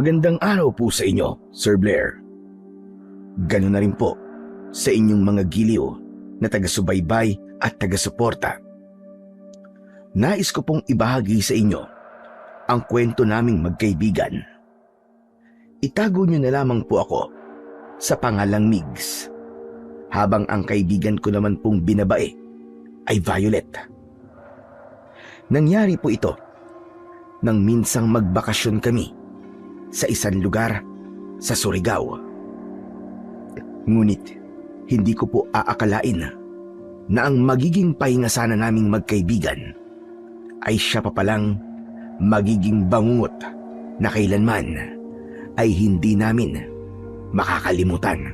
Magandang araw po sa inyo, Sir Blair. Ganoon na rin po sa inyong mga giliw na taga-subaybay at taga-suporta. Nais ko pong ibahagi sa inyo ang kwento naming magkaibigan. Itago niyo na lamang po ako sa pangalang Migs, habang ang kaibigan ko naman pong binabae ay Violet. Nangyari po ito nang minsang magbakasyon kami sa isang lugar sa Surigao. Ngunit hindi ko po aakalain na ang magiging pahinga sana naming magkaibigan ay siya pa palang magiging bangungot na kailanman ay hindi namin makakalimutan.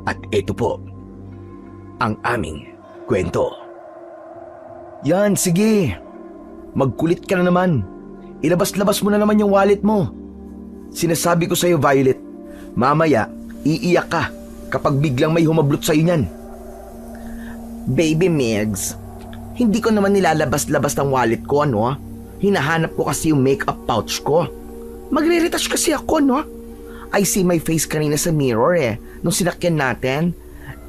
At ito po ang aming kwento. Yan, sige. Magkulit ka na naman. Ilabas-labas mo na naman yung wallet mo. Sinasabi ko sa'yo, Violet, mamaya iiyak ka kapag biglang may humablot sa'yo niyan. Baby Migs, hindi ko naman nilalabas-labas ng wallet ko, no? Hinahanap ko kasi yung makeup pouch ko. Magre-retouch kasi ako, no? I see my face kanina sa mirror nung sinakyan natin.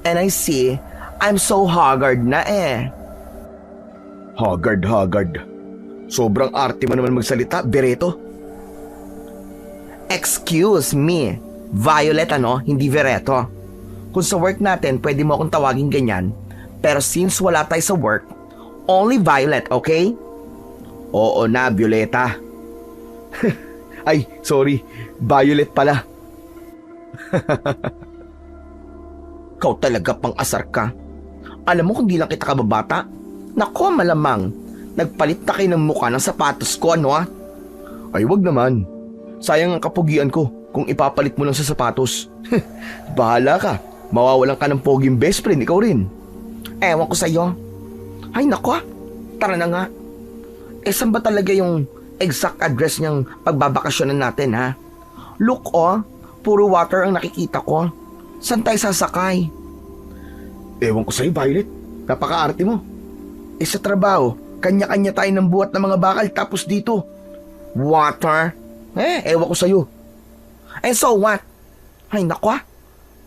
And I see, I'm so haggard na Haggard. Sobrang arte mo naman magsalita, Bereto. Excuse me, Violet hindi Vereto. Kung sa work natin pwede mo akong tawagin ganyan, pero since wala tayo sa work, only Violet, okay? Oo na, Violeta. Ay, sorry, Violet pala. Kau talaga pang asar ka. Alam mo kung di lang kita kababata, nako malamang nagpalit na kayo ng mukha ng sapatos ko, Ay, wag naman. Sayang ang kapugian ko kung ipapalit mo lang sa sapatos. Bahala ka. Mawawalan ka ng poging best friend, ikaw rin. Ewan ko sa'yo. Ay nako, tara na nga. Saan ba talaga yung exact address niyang pagbabakasyonan natin, ha? Look, puro water ang nakikita ko. Saan tayo sasakay? Ewan ko sa'yo, Violet. Napaka-arte mo. Sa trabaho, kanya-kanya tayo ng buhat ng mga bakal, tapos dito, water? Ewan ko sa'yo. So what? Ay nako,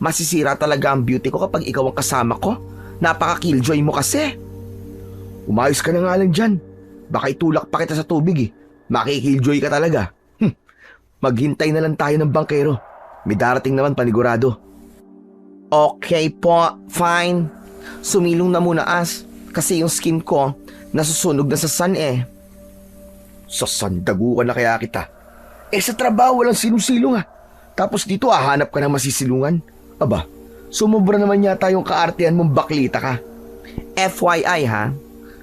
masisira talaga ang beauty ko kapag ikaw ang kasama ko. Napaka-killjoy mo kasi. Umayos ka na nga lang dyan. Baka itulak pa kita sa tubig Makikilljoy ka talaga. Maghintay na lang tayo ng bangkero. May darating naman panigurado. Okay po, fine. Sumilong na muna kasi yung skin ko nasusunog na sa sun Sa sandagukan na kaya kita. Sa trabaho walang sinusilong Tapos dito hanap ka na masisilungan. Aba, sumubra naman yata yung kaartehan mong baklita ka. FYI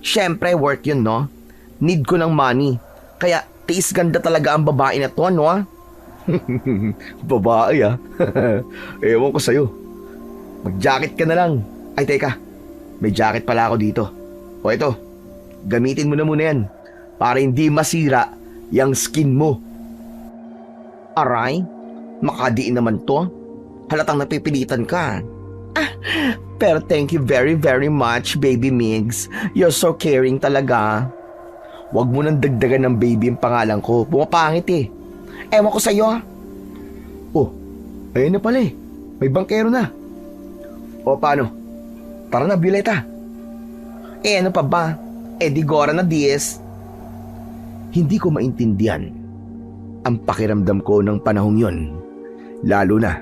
syempre work yun, no? Need ko ng money. Kaya tiis ganda talaga ang babae na to, no? Babae Ewan ko sa'yo. Mag-jacket ka na lang. Ay teka, may jacket pala ako dito. O ito, gamitin mo na muna yan para hindi masira yung skin mo. Aray, makadiin naman to. Halatang napipilitan ka. Pero thank you very very much, Baby Migs. You're so caring talaga. Huwag mo nang dagdagan ng baby ang pangalan ko. Pumapangit Ewan ko sa'yo. Oh, ayun na pala May bangkero na. O paano? Tara na, Violeta. Ano pa ba? Di Gora na Diez. Hindi ko maintindihan ang pakiramdam ko ng panahong yon. Lalo na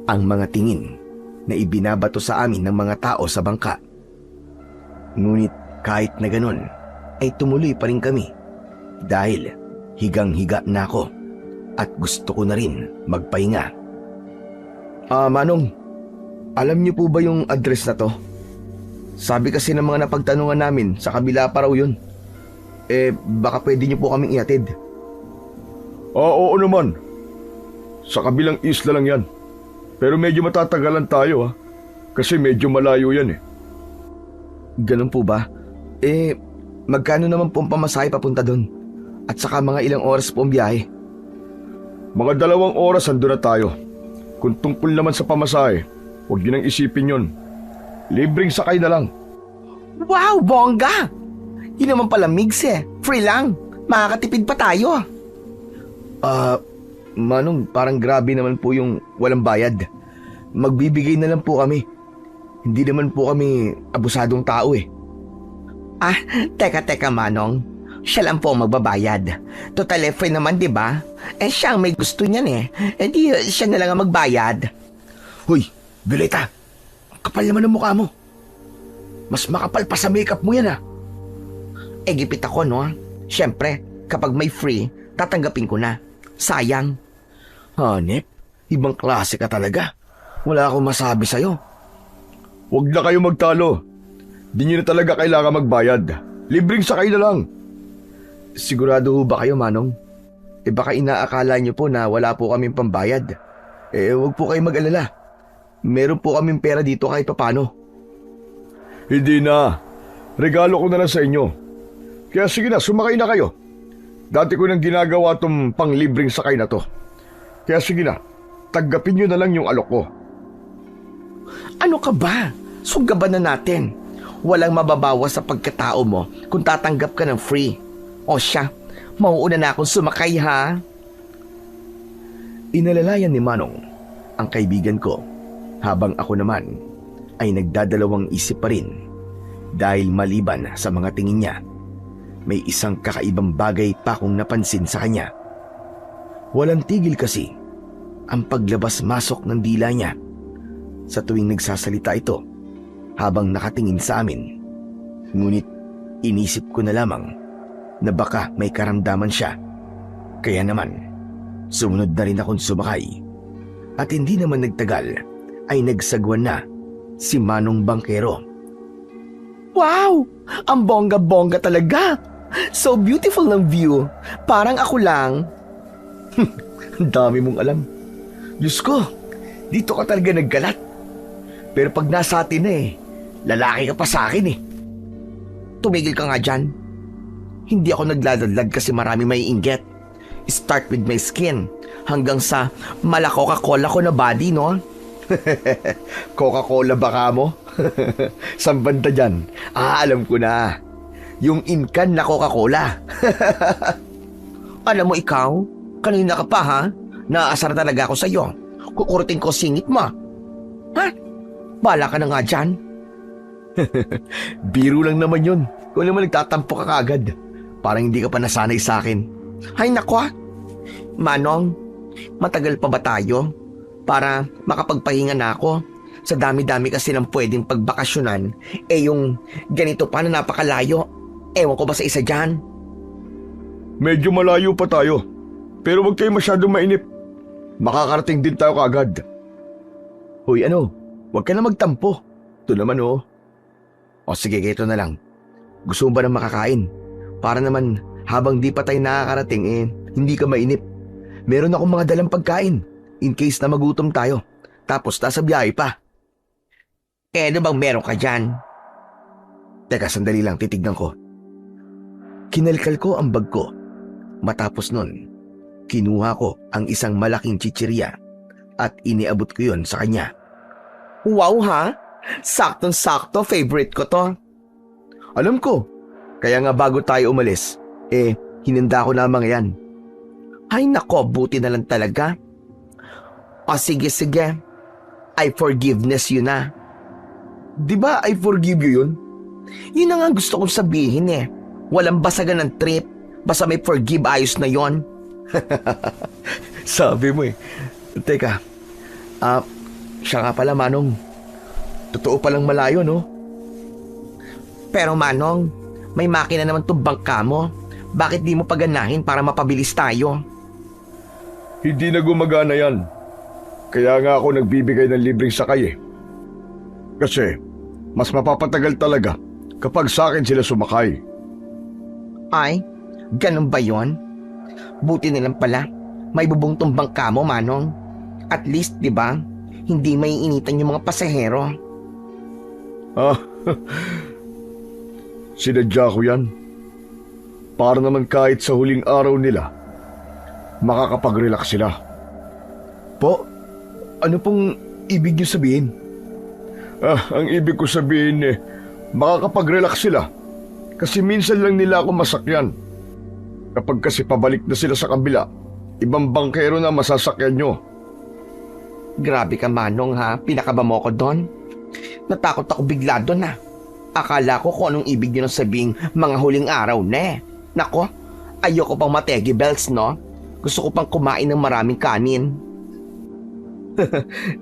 ang mga tingin na ibinabato sa amin ng mga tao sa bangka. Ngunit kahit na ganon, ay tumuloy pa rin kami dahil higang-higa na ako at gusto ko na rin magpahinga. Manong, alam niyo po ba yung address na to? Sabi kasi ng mga napagtanungan namin, sa kabila pa raw yun. Baka pwede niyo po kaming ihatid. Oo naman. Sa kabilang isla lang yan. Pero medyo matatagalan tayo kasi medyo malayo yan Ganun po ba? Magkano naman po ang pamasahe papunta doon? At saka mga ilang oras po ang biyahe? Mga 2 oras andun na tayo. Kung tungkol naman sa pamasahe, huwag niyo nang isipin yon. Libreng sakay na lang. Wow, bongga! Yun naman pala, Migs Free lang. Makakatipid pa tayo. Manong, parang grabe naman po yung walang bayad. Magbibigay na lang po kami. Hindi naman po kami abusadong tao eh. Ah, teka Manong. Siya lang po ang magbabayad. Total free naman, di ba? Eh siya ang may gusto niyan eh. Eh di siya na lang ang magbayad. Hoy, Violeta, ang kapal naman ng mukha mo. Mas makapal pa sa makeup mo yan ah. Eh gipit ako no. Siyempre, kapag may free, tatanggapin ko na. Sayang. Hanep, ibang klase ka talaga. Wala akong masabi sa'yo. Huwag na kayo magtalo. Di nyo na talaga kailangan magbayad. Libreng sakay na lang. Sigurado ho ba kayo, Manong? Eh baka inaakala nyo po na wala po kaming pambayad. Eh huwag po kayo mag-alala. Meron po kaming pera dito kahit papano. Hindi na. Regalo ko na lang sa inyo. Kaya sige na, sumakay na kayo. Dati ko nang ginagawa tong panglibreng sakay na to. Kaya sige na, tanggapin nyo na lang yung alok ko. Ano ka ba? Sunggaban na natin. Walang mababawas sa pagkatao mo kung tatanggap ka ng free. O siya, mauuna na akong sumakay ha. Inalalayan ni Manong ang kaibigan ko habang ako naman ay nagdadalawang isip pa rin dahil maliban sa mga tingin niya, may isang kakaibang bagay pa akong napansin sa kanya. Walang tigil kasi ang paglabas-masok ng dila niya sa tuwing nagsasalita ito habang nakatingin sa amin. Ngunit inisip ko na lamang na baka may karamdaman siya. Kaya naman, sumunod na rin akong sumakay. At hindi naman nagtagal ay nagsagwan na si Manong Bangkero. Wow! Ang bongga-bongga talaga! So beautiful ng view. Parang ako lang. Ang dami mong alam. Diyos ko, dito ka talaga naggalat. Pero pag nasa atin na lalaki ka pa sa akin Tumigil ka nga dyan. Hindi ako nagladadlad kasi marami may inggit. Start with my skin hanggang sa mala Coca-Cola ko na body, no? Coca-Cola baka mo? Saan banda dyan? Alam ko na. Yung inkan na Coca-Cola. Alam mo ikaw, kanina ka pa ha? Naaasar talaga ako sa'yo. Kukurutin ko singit mo. Ha? Bala ka na nga dyan. Biro lang naman yun. Kung naman nagtatampo ka kagad. Parang hindi ka pa nasanay sa akin. Ay nako. Manong, matagal pa ba tayo para makapagpahinga na ako? Sa dami-dami kasi ng pwedeng pagbakasyonan, yung ganito pa na napakalayo. Ewan ko ba sa isa dyan? Medyo malayo pa tayo. Pero huwag kayo masyadong mainip. Makakarating din tayo kaagad. Hoy huwag ka na magtampo. Ito naman O sige, ito na lang. Gusto mo ba ng makakain? Para naman habang di pa tayo nakakarating hindi ka mainip. Meron akong mga dalang pagkain in case na magutom tayo. Tapos nasa biyahe pa. Ano bang meron ka dyan? Teka, sandali lang, titignan ko. Kinalkal ko ang bag ko. Matapos nun, kinuha ko ang isang malaking chichirya at iniabot ko yon sa kanya. Wow ha? Saktong-sakto, favorite ko to. Alam ko. Kaya nga bago tayo umalis, hinanda ko lamang yan. Ay nako, buti na lang talaga. O sige. I forgiveness you na. Di ba I forgive you yun? Yun na nga gusto kong sabihin Walang basagan ng trip. Basta may forgive, ayos na yon. Sabi mo Teka, siya nga pala Manong. Totoo palang malayo, no? Pero Manong, may makina naman itong bangka mo. Bakit di mo paganahin para mapabilis tayo? Hindi na gumagana yan. Kaya nga ako nagbibigay ng libreng sakay Kasi, mas mapapatagal talaga kapag sa akin sila sumakay. Ay, ganun ba yon? Buti na lang pala, may bubong tong bangka mo, Manong. At least, di ba, hindi may initan yung mga pasahero. Sinadya ko yan. Para naman kahit sa huling araw nila, makakapag-relax sila. Po, ano pong ibig niyo sabihin? Ang ibig ko sabihin makakapag-relax sila. Kasi minsan lang nila ako masakyan. Kapag kasi pabalik na sila sa kabila, ibang bangkero na masasakyan nyo. Grabe ka, Manong, ha? Pinakaba mo ko doon? Natakot ako bigla doon, ha? Akala ko kung anong ibig nyo sabing mga huling araw na, eh. Nako, ayoko pang mategi bells, no? Gusto ko pang kumain ng maraming kanin.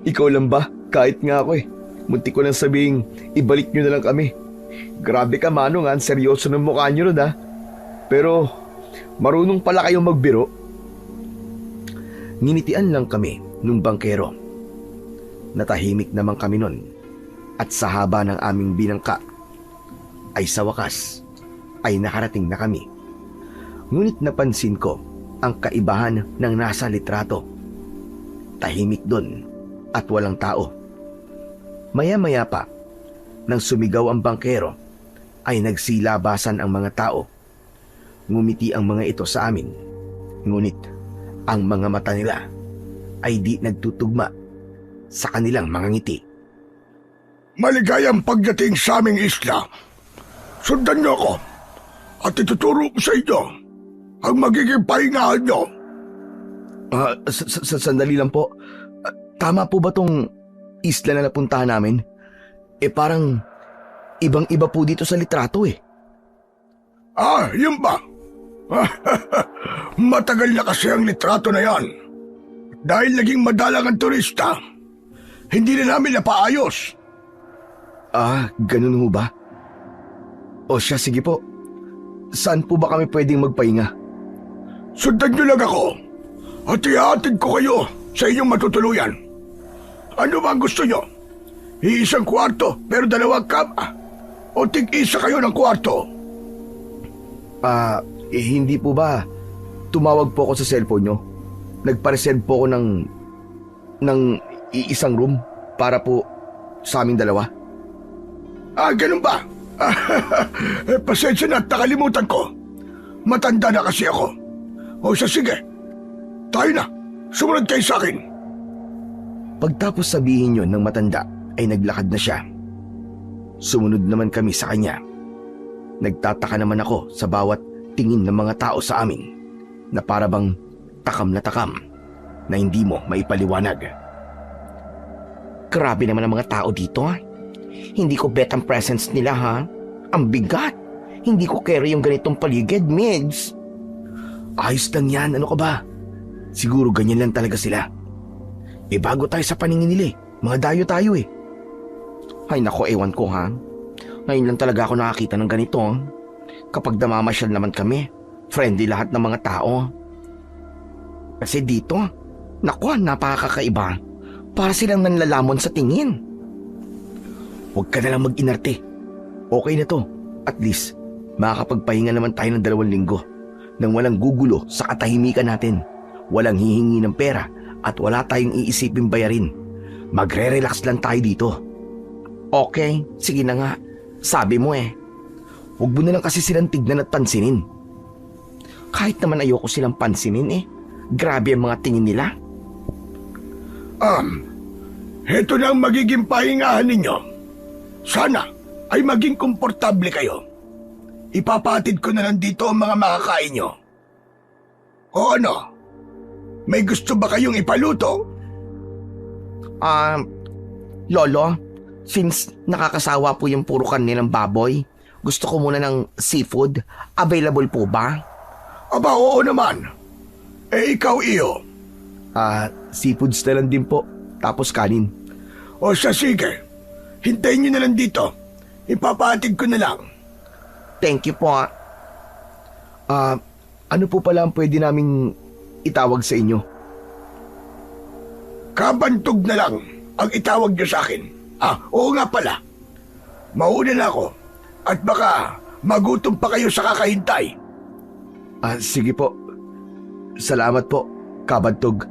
Ikaw lang ba? Kahit nga ako eh. Muntik ko lang sabing, ibalik nyo na lang kami. Grabe ka, Manong, ha? Seryoso ng mukha nyo ron, ha? Pero, marunong pala kayong magbiro. Nginitian lang kami nung bangkero. Natahimik naman kami nun. At sa haba ng aming binangka, ay sa wakas, ay nakarating na kami. Ngunit napansin ko ang kaibahan ng nasa litrato. Tahimik dun at walang tao. Maya-maya pa, nang sumigaw ang bangkero, ay nagsilabasan ang mga tao. Ngumiti ang mga ito sa amin. Ngunit ang mga mata nila ay di nagtutugma sa kanilang mga ngiti. Maligayang pagdating sa aming isla. Sundan niyo ako at ituturo ko sa inyo ang magiging pahingahan niyo. Sandali lang po. Tama po ba tong isla na napuntahan namin? Parang ibang-iba po dito sa litrato eh. Yun ba? Matagal na kasi ang litrato na yan. Dahil naging madalang ang turista, hindi na namin napaayos. Ganun ho ba? O siya, sige po. Saan po ba kami pwedeng magpahinga? Sundan niyo lang ako at ihatid ko kayo sa inyong matutuluyan. Ano ba ang gusto niyo? Iisang kwarto pero dalawang kama? O tig-isa kayo ng kwarto? Hindi po ba? Tumawag po ako sa cellphone nyo. Nagpa-reserve po ako ng iisang room para po sa aming dalawa. Ganun ba? Pasensya na at nakalimutan ko. Matanda na kasi ako. O sige, tayo na. Sumunod kayo sa akin. Pagtapos sabihin yon ng matanda, ay naglakad na siya. Sumunod naman kami sa kanya. Nagtataka naman ako sa bawat tingin ng mga tao sa amin na para bang takam na hindi mo maipaliwanag. Grabe naman ang mga tao dito, ha? Hindi ko bet ang presence nila, ha? Ang bigat. Hindi ko carry yung ganitong paligid, Migs. Ayos lang yan, ano ka ba? Siguro ganyan lang talaga sila. Bago tayo sa paningin nila eh. Mga dayo tayo eh. Ay nako, ewan ko, ha? Ngayon lang talaga ako nakakita ng ganito, ha? Kapag namamasyal naman kami, friendly lahat ng mga tao. Kasi dito, naku, napakakaiba. Para silang nanlalamon sa tingin. Huwag ka na lang mag-inarte. Okay na to. At least, makakapagpahinga naman tayo ng 2 linggo nang walang gugulo sa katahimikan natin. Walang hihingi ng pera at wala tayong iisipin bayarin. Magre-relax lang tayo dito. Okay, sige na nga. Sabi mo eh. Huwag mo na lang kasi silang tignan at pansinin. Kahit naman ayoko silang pansinin eh. Grabe ang mga tingin nila. Heto na ang magiging pahingahan ninyo. Sana ay maging komportable kayo. Ipapatid ko na lang dito ang mga makakain nyo. O ano? May gusto ba kayong ipaluto? Lolo, since nakakasawa po yung puro kanilang baboy, gusto ko muna ng seafood. Available po ba? Aba, oo naman. Ikaw, iyo. Seafoods na lang din po. Tapos kanin. O sige. Hintayin nyo na lang dito. Ipapatid ko na lang. Thank you po. Ano po pala ang pwede naming itawag sa inyo? Kabantog na lang ang itawag nyo sa akin. Oo nga pala. Mauna na ako. At baka magutom pa kayo sa kakahintay. Sige po. Salamat po, Kabantog.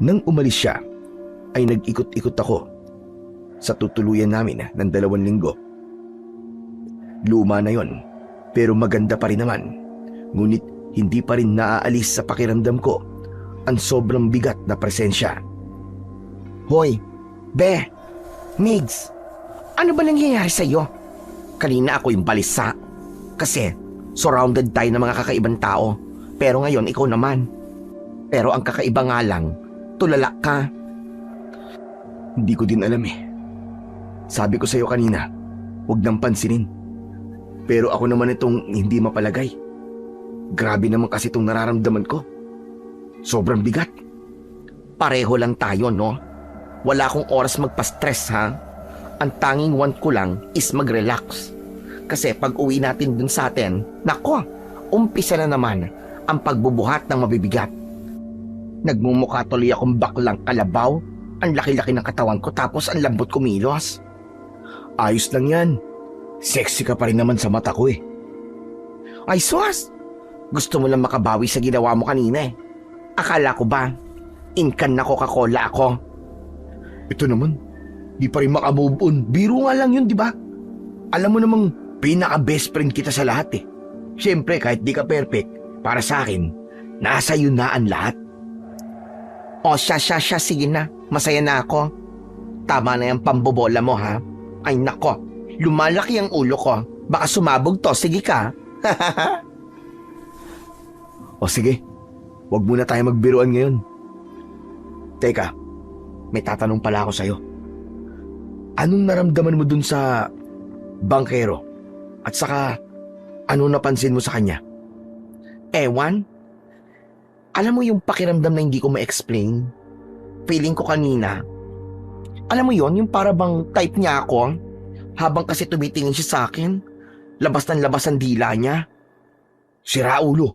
Nang umalis siya, ay nag-ikot-ikot ako sa tutuluyan namin ng 2 linggo. Luma na yon, pero maganda pa rin naman. Ngunit hindi pa rin naaalis sa pakiramdam ko ang sobrang bigat na presensya. Hoy, Be, Migs, ano ba nangyayari sa'yo? Kanina ako yung balisa. Kasi surrounded tayo ng mga kakaibang tao. Pero ngayon ikaw naman. Pero ang kakaiba nga lang, tulala ka. Hindi ko din alam eh. Sabi ko sa'yo kanina, huwag nang pansinin. Pero ako naman itong hindi mapalagay. Grabe naman kasi itong nararamdaman ko. Sobrang bigat. Pareho lang tayo, no? Wala akong oras magpa-stress, ha? Ang tanging want ko lang is mag-relax. Kasi pag uwi natin dun sa atin, nako, umpisa na naman ang pagbubuhat ng mabibigat. Nagmumukha tuloy akong baklang kalabaw. Ang laki-laki ng katawan ko tapos ang lambot kumilos. Ayos lang yan. Sexy ka pa rin naman sa mata ko eh. Ay sus! Gusto mo lang makabawi sa ginawa mo kanina eh. Akala ko ba, inkan na Coca-Cola ako? Ito naman, di pa rin makamove on. Biro nga lang yun, di ba? Alam mo namang pinaka-best friend kita sa lahat eh. Siyempre, kahit di ka perfect, para sa akin, nasa yun na ang lahat. O siya, sige na. Masaya na ako. Tama na yung pambobola mo, ha? Ay nako, lumalaki ang ulo ko. Baka sumabog to, sige ka. O sige, wag muna tayo magbiruan ngayon. Teka, may tatanong pala ako sa'yo. Anong naramdaman mo dun sa bangkero? At saka, ano napansin mo sa kanya? Ewan? Alam mo yung pakiramdam na hindi ko ma-explain? Feeling ko kanina. Alam mo yon, yung para bang type niya ako? Habang kasi tumitingin siya sa akin, labas ng labas ang dila niya. Sira ulo.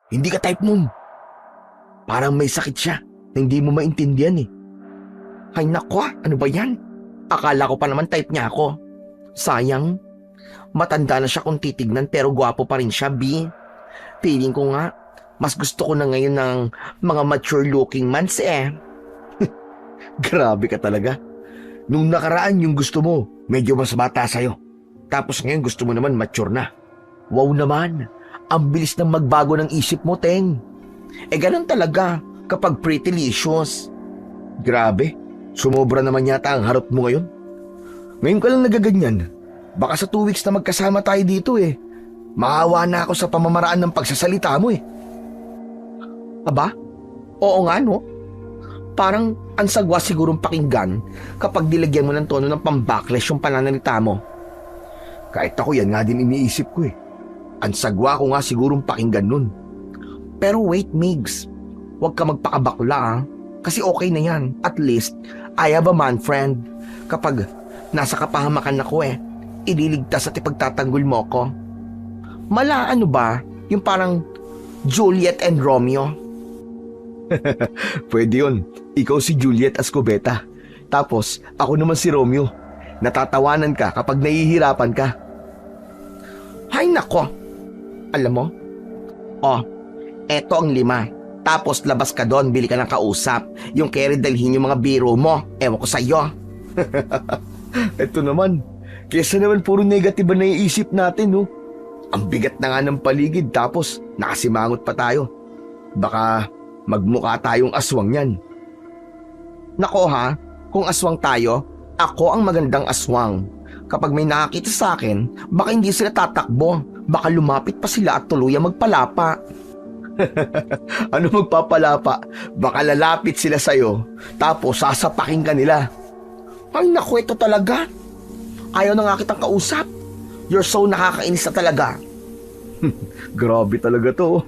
Hindi ka type nun. Parang may sakit siya na hindi mo maintindihan eh. Ay nako, ano ba yan? Akala ko pa naman type niya ako. Sayang. Matanda na siya kung titignan pero gwapo pa rin siya, B. Feeling ko nga, mas gusto ko na ngayon ng mga mature looking mans eh. Grabe ka talaga. Nung nakaraan yung gusto mo, medyo mas bata sa'yo. Tapos ngayon gusto mo naman mature na. Wow naman, ang bilis ng magbago ng isip mo, Teng. Ganun talaga kapag pretty-licious. Grabe, sumobra naman yata ang harot mo ngayon. Ngayon ka lang nagaganyan. Baka sa 2 weeks na magkasama tayo dito eh. Maawa na ako sa pamamaraan ng pagsasalita mo eh. Aba? Oo nga no? Parang ang sagwa sigurong pakinggan kapag dilagyan mo ng tono ng pambacklash yung pananalita mo. Kahit ako yan nga din iniisip ko eh. Ang sagwa ko nga sigurong pakinggan nun. Pero wait, Migs. Huwag ka magpakabakla ha. Kasi okay na yan. At least, I have a man friend. Kapag nasa kapahamakan ako ililigtas at ipagtatanggol mo ko. Mala ano ba? Yung parang Juliet and Romeo. Pwede yun. Ikaw si Juliet Escobeta. Tapos, ako naman si Romeo. Natatawanan ka kapag nahihirapan ka. Hay nako. Alam mo? Eto ang 5. Tapos labas ka doon, bili ka ng kausap. Yung kaya dalhin yung mga biro mo. Ewan ko sa'yo. Eto naman. Kesa naman puro negative na naiisip natin, no? Ang bigat na nga ng paligid tapos nakasimangot pa tayo. Baka magmukha tayong aswang yan. Nako ha, kung aswang tayo, ako ang magandang aswang. Kapag may nakakita sa akin, baka hindi sila tatakbo. Baka lumapit pa sila at tuluyang magpalapa. Ano magpapalapa? Baka lalapit sila sa'yo, tapos sasapakin ka nila. Ay naku, ito talaga. Ayaw na nga kitang kausap. You're so nakakainis na talaga. Grabe talaga to.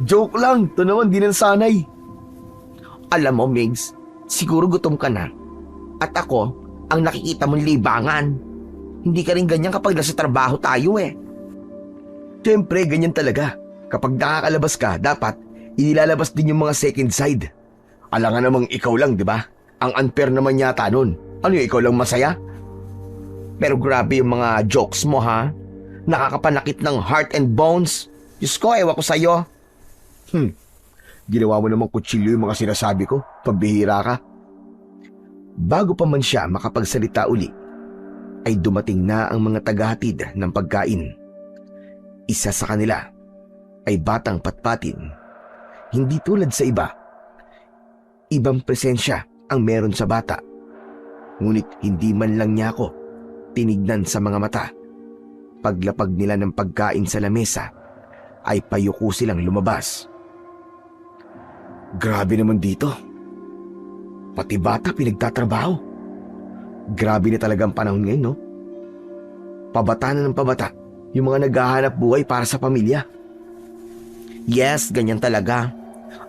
Joke lang, to naman di nang sanay. Alam mo, Migs, siguro gutom ka na. At ako, ang nakikita mong libangan. Hindi ka rin ganyan kapag nasa trabaho tayo Siyempre, ganyan talaga. Kapag nakakalabas ka, dapat inilalabas din yung mga second side. Alangan namang ikaw lang, di ba? Ang unfair naman yata nun. Ano yung ikaw lang masaya? Pero grabe yung mga jokes mo ha. Nakakapanakit ng heart and bones. Diyos ko, ewan ko sa'yo. Ginawa mo namang kutsilyo yung mga sinasabi ko. Pambihira ka. Bago pa man siya makapagsalita uli, ay dumating na ang mga tagahatid ng pagkain. Isa sa kanila ay batang patpatin. Hindi tulad sa iba. Ibang presensya ang meron sa bata. Ngunit hindi man lang niya ako tinignan sa mga mata. Paglapag nila ng pagkain sa lamesa, ay payuko silang lumabas. Grabe naman dito. Pati bata pinagtatrabaho. Grabe na talaga ang panahon ngayon, no? Pabata na ng pabata yung mga naghahanap buhay para sa pamilya. Yes, ganyan talaga.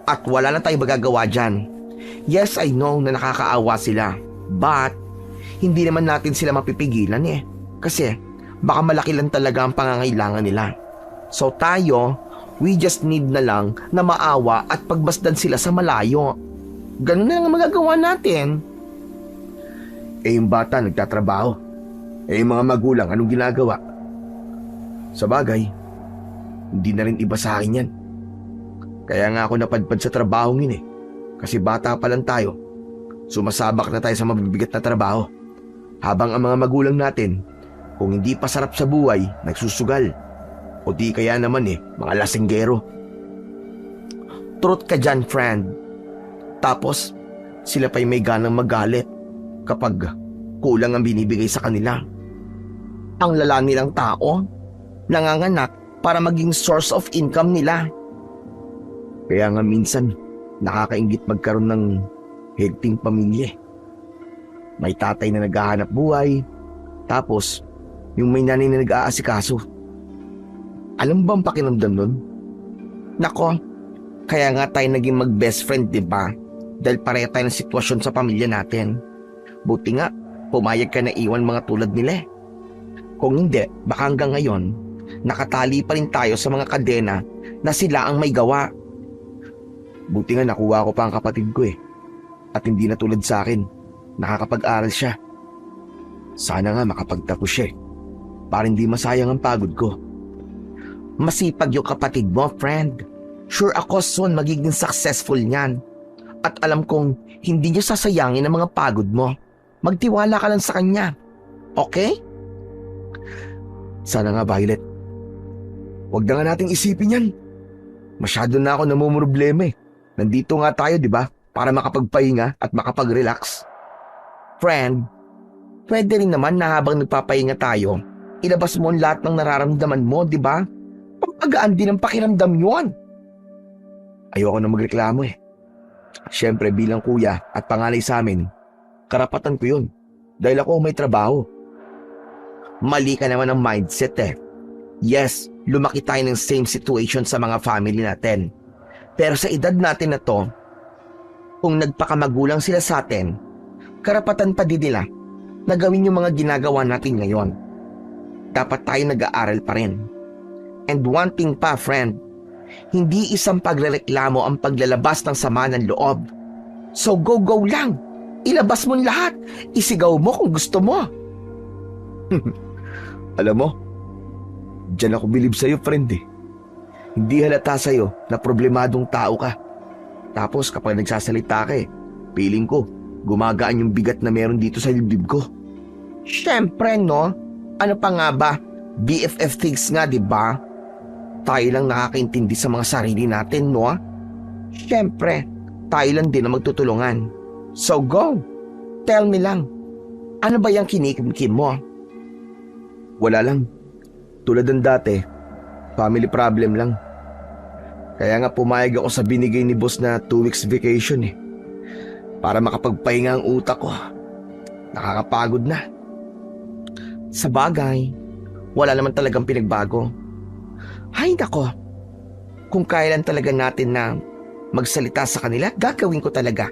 At wala na tayong magagawa dyan. Yes, I know na nakakaawa sila. But, hindi naman natin sila mapipigilan eh. Kasi, baka malaki lang talaga ang pangangailangan nila. So tayo, we just need na lang na maawa at pagbasdan sila sa malayo. Ganun na lang ang magagawa natin. Eh yung bata nagtatrabaho. Eh yung mga magulang anong ginagawa? Sa bagay, hindi na rin iba sa akin yan. Kaya nga ako napadpad sa trabaho yun eh. Kasi bata pa lang tayo. Sumasabak na tayo sa mabibigat na trabaho. Habang ang mga magulang natin, kung hindi pa sarap sa buhay, nagsusugal. O di kaya naman mga lasinggero. Truth ka dyan, friend. Tapos, sila pa'y may ganang magalit kapag kulang ang binibigay sa kanila. Ang lala nilang tao, nanganganak para maging source of income nila. Kaya nga minsan, nakakaingit magkaroon ng hekting pamilya. May tatay na naghahanap buhay, tapos yung may nanay na nag-aasikaso. Alam ba ang pakiramdam nun? Nako, kaya nga tayo naging mag-best friend, diba? Dahil pareho tayo ng sitwasyon sa pamilya natin. Buti nga, pumayag ka na iwan mga tulad nila. Kung hindi, baka hanggang ngayon, nakatali pa rin tayo sa mga kadena na sila ang may gawa. Buti nga nakuha ko pa ang kapatid ko At hindi na tulad sa akin, nakakapag-aral siya. Sana nga makapagtapos siya para hindi masayang ang pagod ko. Masipag yung kapatid mo, friend. Sure ako soon magiging successful niyan. At alam kong hindi niya sasayangin ang mga pagod mo. Magtiwala ka lang sa kanya. Okay? Sana nga, Violet. Huwag na nga nating isipin yan. Masyado na ako namumroblema Nandito nga tayo, di ba? Para makapagpahinga at makapag-relax. Friend, pwede rin naman na habang nagpapahinga tayo, ilabas mo ang lahat ng nararamdaman mo, di ba? Pampagaan din ang pakiramdam yun. Ayoko na magreklamo Siyempre bilang kuya at panganay sa amin, karapatan ko yun. Dahil ako may trabaho. Mali ka naman ang mindset Yes, lumaki tayo ng same situation sa mga family natin. Pero sa edad natin na to, kung nagpakamagulang sila sa atin, karapatan pa din nila na gawin yung mga ginagawa natin ngayon. Dapat tayo nag-aaral pa rin. And one thing pa, friend, hindi isang pagrereklamo ang paglalabas ng sama ng loob. So go lang! Ilabas mo lahat! Isigaw mo kung gusto mo! Alam mo, diyan ako bilib sa'yo, friend Hindi halata sa'yo na problemadong tao ka. Tapos kapag nagsasalita ka feeling ko, gumagaan yung bigat na meron dito sa dibdib ko. Siyempre, no? Ano pa nga ba? BFF things nga, di ba? Tayo lang nakakaintindi sa mga sarili natin, no? Siyempre, tayo lang din ang magtutulungan. So go! Tell me lang, ano ba yung kinikim-kim mo? Wala lang. Tulad ng dati, family problem lang. Kaya nga pumayag ako sa binigay ni boss na 2 weeks vacation para makapagpahinga ang utak ko. Nakakapagod na. Sa bagay, wala naman talagang pinagbago. Hay nako, kung kailan talaga natin na magsalita sa kanila, gagawin ko talaga.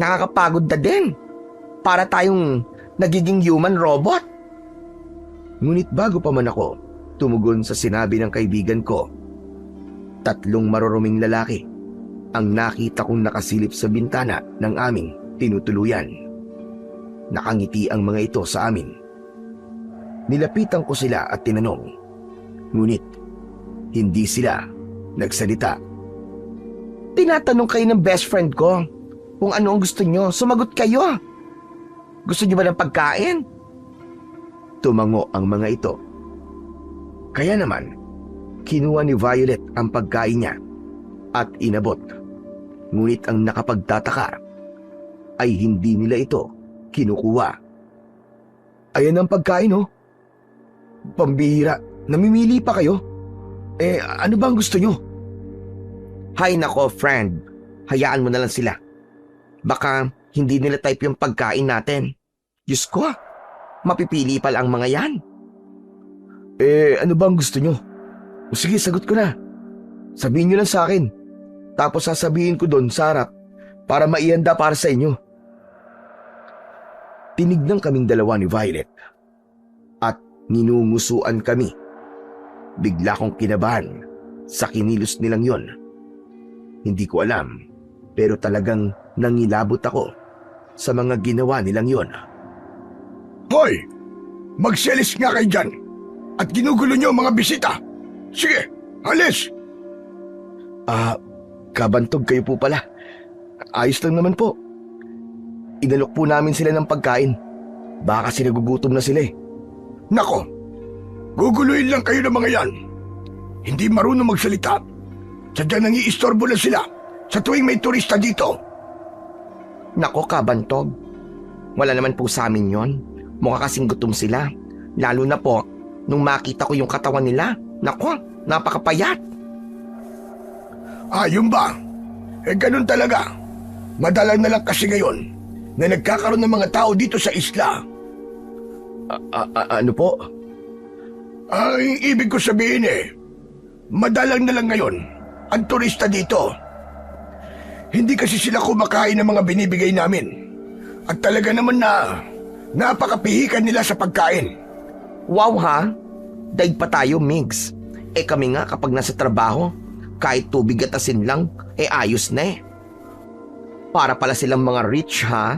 Nakakapagod na din. Para tayong nagiging human robot. Ngunit bago pa man ako tumugon sa sinabi ng kaibigan ko, 3 maruruming lalaki ang nakita kong nakasilip sa bintana ng aming tinutuluyan. Nakangiti ang mga ito sa amin. Nilapitan ko sila at tinanong, ngunit hindi sila nagsalita. Tinatanong kayo ng best friend ko kung ano ang gusto nyo. Sumagot kayo. Gusto nyo ba ng pagkain? Tumango ang mga ito. Kaya naman, kinuha ni Violet ang pagkain niya at inabot. Ngunit ang nakapagtataka ay hindi nila ito kinukuha. Ayan ang pagkain Pambihira, namimili pa kayo? Ano ba ang gusto nyo? Hay nako friend, Hayaan mo na lang sila. Baka hindi nila type yung pagkain natin. Diyos ko, mapipili pa lang mga yan. Ano ba ang gusto nyo? O sige, sagot ko na. Sabihin nyo lang sa akin. Tapos sasabihin ko doon sa harap para maihanda para sa inyo. Tinignan kaming dalawa ni Violet at ninungusuan kami. Bigla kong kinabahan sa kinilos nilang yon. Hindi ko alam, pero talagang nangilabot ako sa mga ginawa nilang yon. Hoy! Magselis nga kayo dyan! At ginugulo niyo ang mga bisita! Sige, alis! Kabantog kayo po pala. Ayos lang naman po. Inalok po namin sila ng pagkain. Baka kasi nagugutom na sila eh. Nako! Guguluhin lang kayo ng mga yan! Hindi marunong magsalita. Sadyang nangiistorbo lang sila sa tuwing may turista dito. Nako, kabantog. Wala naman po sa amin yon. Mukha kasing gutom sila. Lalo na po, nung makita ko yung katawan nila. Nako, napakapayat. Yun ba? Ganun talaga. Madalang na lang kasi ngayon na nagkakaroon ng mga tao dito sa isla. Ano po? Ang ibig ko sabihin madalang na lang ngayon ang turista dito. Hindi kasi sila kumakain ng mga binibigay namin. At talaga naman na napakapihikan nila sa pagkain. Wow ha? Daig pa tayo, Migs. Kami nga kapag nasa trabaho, kahit tubig at asin lang, ayos na eh. Para pala silang mga rich ha?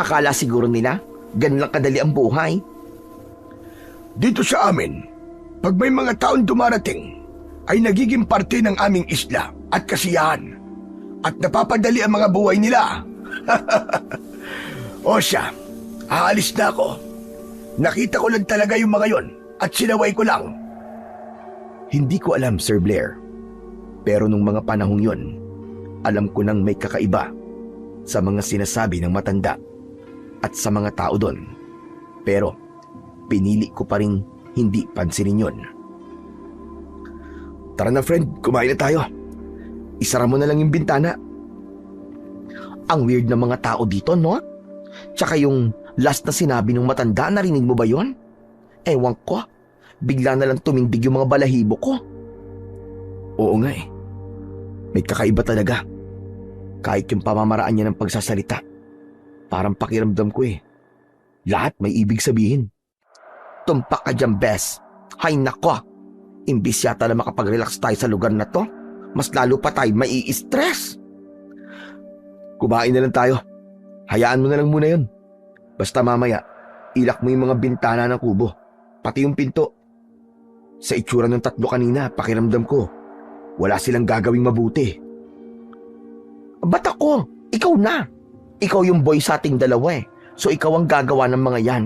Akala siguro nila, ganun lang kadali ang buhay. Dito sa amin, pag may mga taon dumarating, ay nagiging parte ng aming isla at kasiyahan. At napapadali ang mga buhay nila. O siya, aalis na ako. Nakita ko lang talaga yung mga yon at sinaway ko lang. Hindi ko alam, Sir Blair. Pero nung mga panahong yon, alam ko nang may kakaiba sa mga sinasabi ng matanda at sa mga tao doon. Pero pinili ko pa rin hindi pansinin yon. Tara na friend, kumain na tayo. Isara mo na lang yung bintana. Ang weird ng mga tao dito, no? Tsaka yung last na sinabi ng matanda, narinig mo ba yon? Ewan ko, bigla na lang tumindig yung mga balahibo ko. Oo nga eh. May kakaiba talaga. Kahit yung pamamaraan niya ng pagsasalita. Parang pakiramdam ko eh. Lahat may ibig sabihin. Tumpak ka dyan, Bes. Hay nako, imbis yata na makapag-relax tayo sa lugar na to, mas lalo pa tayo mai-stress. Kumain na lang tayo. Hayaan mo na lang muna yun. Basta mamaya, ilak mo yung mga bintana ng kubo. Pati yung pinto. Sa itsura ng tatlo kanina, pakiramdam ko, wala silang gagawing mabuti. Ba't ako? Ikaw na. Ikaw yung boy sa ating dalawa eh. So ikaw ang gagawa ng mga yan.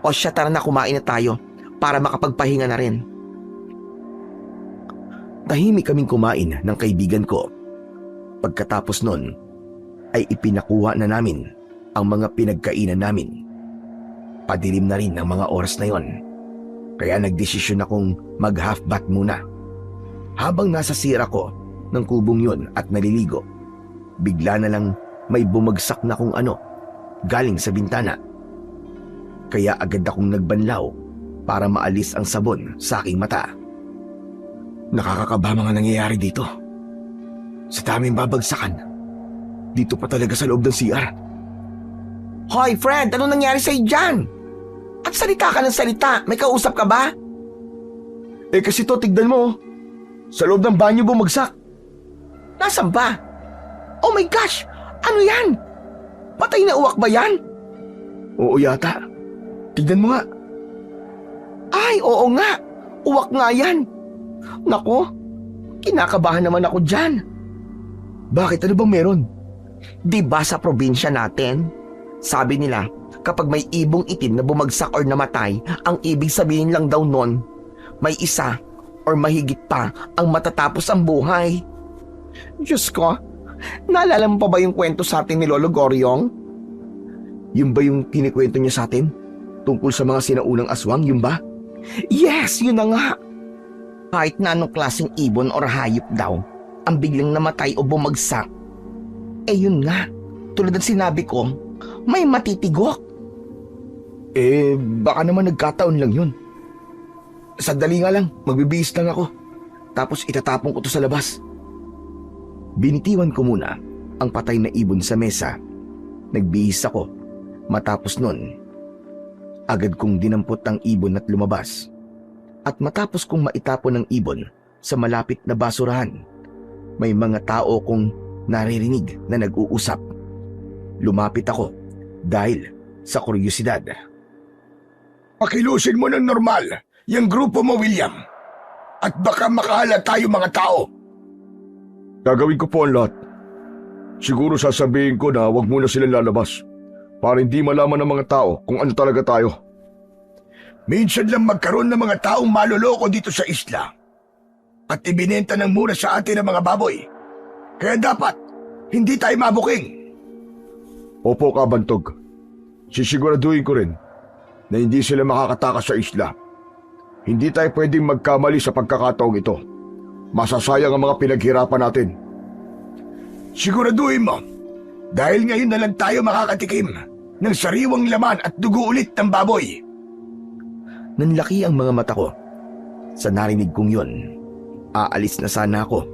O siya, tara na, kumain na tayo para makapagpahinga na rin. Tahimik kaming kumain ng kaibigan ko. Pagkatapos nun, ay ipinakuha na namin ang mga pinagkainan namin. Padilim na rin ang mga oras na yon. Kaya nagdesisyon akong mag-half bath muna. Habang nasa sira ko ng kubong yon at naliligo, bigla na lang may bumagsak na kung ano galing sa bintana. Kaya agad akong nagbanlaw para maalis ang sabon sa aking mata. Nakakakaba mga nangyayari dito. Sa daming babagsakan. Dito pa talaga sa loob ng CR. Hoy, friend, ano nangyari sa'yo dyan? At salita ka ng salita, may kausap ka ba? Kasi to, tignan mo. Sa loob ng banyo bumagsak. Nasaan ba? Oh my gosh, ano yan? Patay na uwak ba yan? Oo yata. Tignan mo nga. Ay, oo nga. Uwak nga yan. Nako, kinakabahan naman ako dyan. Bakit? Ano bang meron? Diba sa probinsya natin, sabi nila, kapag may ibong itim na bumagsak or namatay, ang ibig sabihin lang daw nun, may isa or mahigit pa ang matatapos ang buhay. Diyos ko, naalala mo pa ba yung kwento sa atin ni Lolo Goryong? Yun ba yung kinikwento niya sa atin? Tungkol sa mga sinaunang aswang, yun ba? Yes, yun na nga. Kahit na anong klaseng ibon or hayop daw, ang biglang namatay o bumagsak. Eh yun nga, tulad ng sinabi ko, may matitigok. Baka naman nagkataon lang yun. Sandali nga lang, magbibihis lang ako. Tapos itatapon ko to sa labas. Binitiwan ko muna ang patay na ibon sa mesa. Nagbihis ako. Matapos nun, agad kong dinampot ang ibon at lumabas. At matapos kong maitapon ang ibon sa malapit na basurahan, may mga tao kong naririnig na nag-uusap. Lumapit ako dahil sa kuryosidad. Pakilusin mo ng normal yung grupo mo, William. At baka makahala tayo mga tao. Gagawin ko po ang lahat. Siguro sasabihin ko na wag muna silang lalabas para hindi malaman ng mga tao kung ano talaga tayo. Minsan lang magkaroon ng mga taong maloloko dito sa isla. At ibinenta ng mura sa atin ang mga baboy. Kaya dapat, hindi tayo mabuking. Opo, Kabantog. Sisiguraduhin ko rin na hindi sila makakatakas sa isla. Hindi tayo pwedeng magkamali sa pagkakataong ito. Masasayang ang mga pinaghirapan natin. Siguraduhin mo, dahil ngayon na lang tayo makakatikim ng sariwang laman at dugo ulit ng baboy. Nanlaki ang mga mata ko. Sa narinig kong yun, aalis na sana ako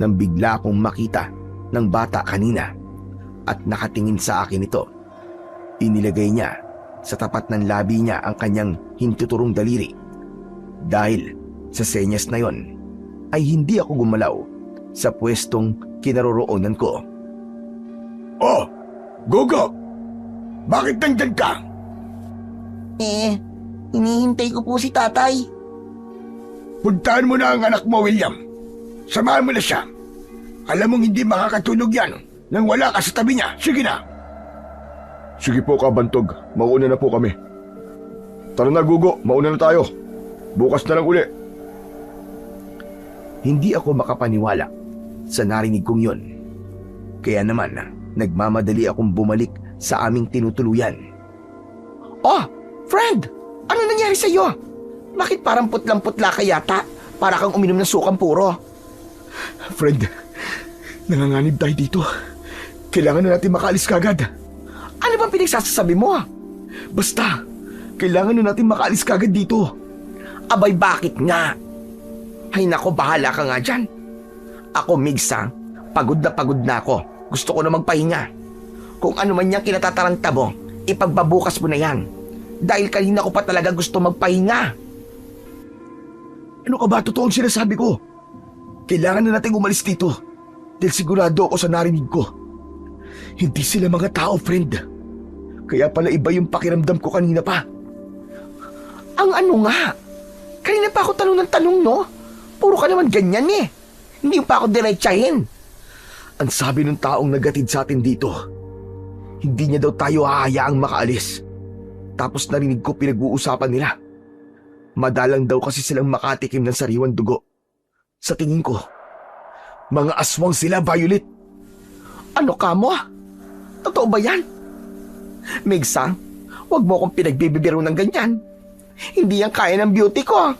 nang bigla akong makita ng bata kanina at nakatingin sa akin ito. Inilagay niya sa tapat ng labi niya ang kanyang hintuturong daliri. Dahil sa senyas na yon, ay hindi ako gumalaw sa pwestong kinaroroonan ko. Oh, Gogo! Bakit nandyan ka? Hinihintay ko po si tatay. Puntahan mo na ang anak mo, William. Samahan mo na siya. Alam mong hindi makakatulog yan nang wala ka sa tabi niya. Sige na. Sige po, Kabantog. Mauna na po kami. Tara na, Gugo. Mauna na tayo. Bukas na lang uli. Hindi ako makapaniwala sa narinig kong yon. Kaya naman, nagmamadali akong bumalik sa aming tinutuluyan. Oh, friend! Ano nangyari sa iyo? Bakit parang putlang-putla ka yata? Para kang uminom ng sukang puro. Friend, nanganganib tayo dito. Kailangan na natin makaalis kagad. Ano bang pinagsasasabi mo? Basta, kailangan na natin makaalis kagad dito. Abay, bakit nga? Ay nako, bahala ka nga dyan. Ako, Migsa, pagod na ako. Gusto ko na magpahinga. Kung ano man yung kinatataranta mo, ipagbabukas mo na yan. Dahil kanina ko pa talaga gusto magpahinga. Ano ka ba? Totoo ang sinasabi ko. Kailangan na natin umalis dito. Dahil sigurado ako sa narinig ko. Hindi sila mga tao, friend. Kaya pala iba yung pakiramdam ko kanina pa. Ang ano nga? Kanina pa ako tanong ng tanong, no? Puro ka naman ganyan eh. Hindi pa ako diretsahin. Ang sabi ng taong nagatid sa atin dito, hindi niya daw tayo hahayaang makaalis. Tapos narinig ko pinag-uusapan nila. Madalang daw kasi silang makatikim ng sariwang dugo. Sa tingin ko, mga aswang sila, Violet. Ano ka mo? Totoo ba yan? Migsa, wag mo akong pinagbibibiro ng ganyan. Hindi yan kaya ng beauty ko.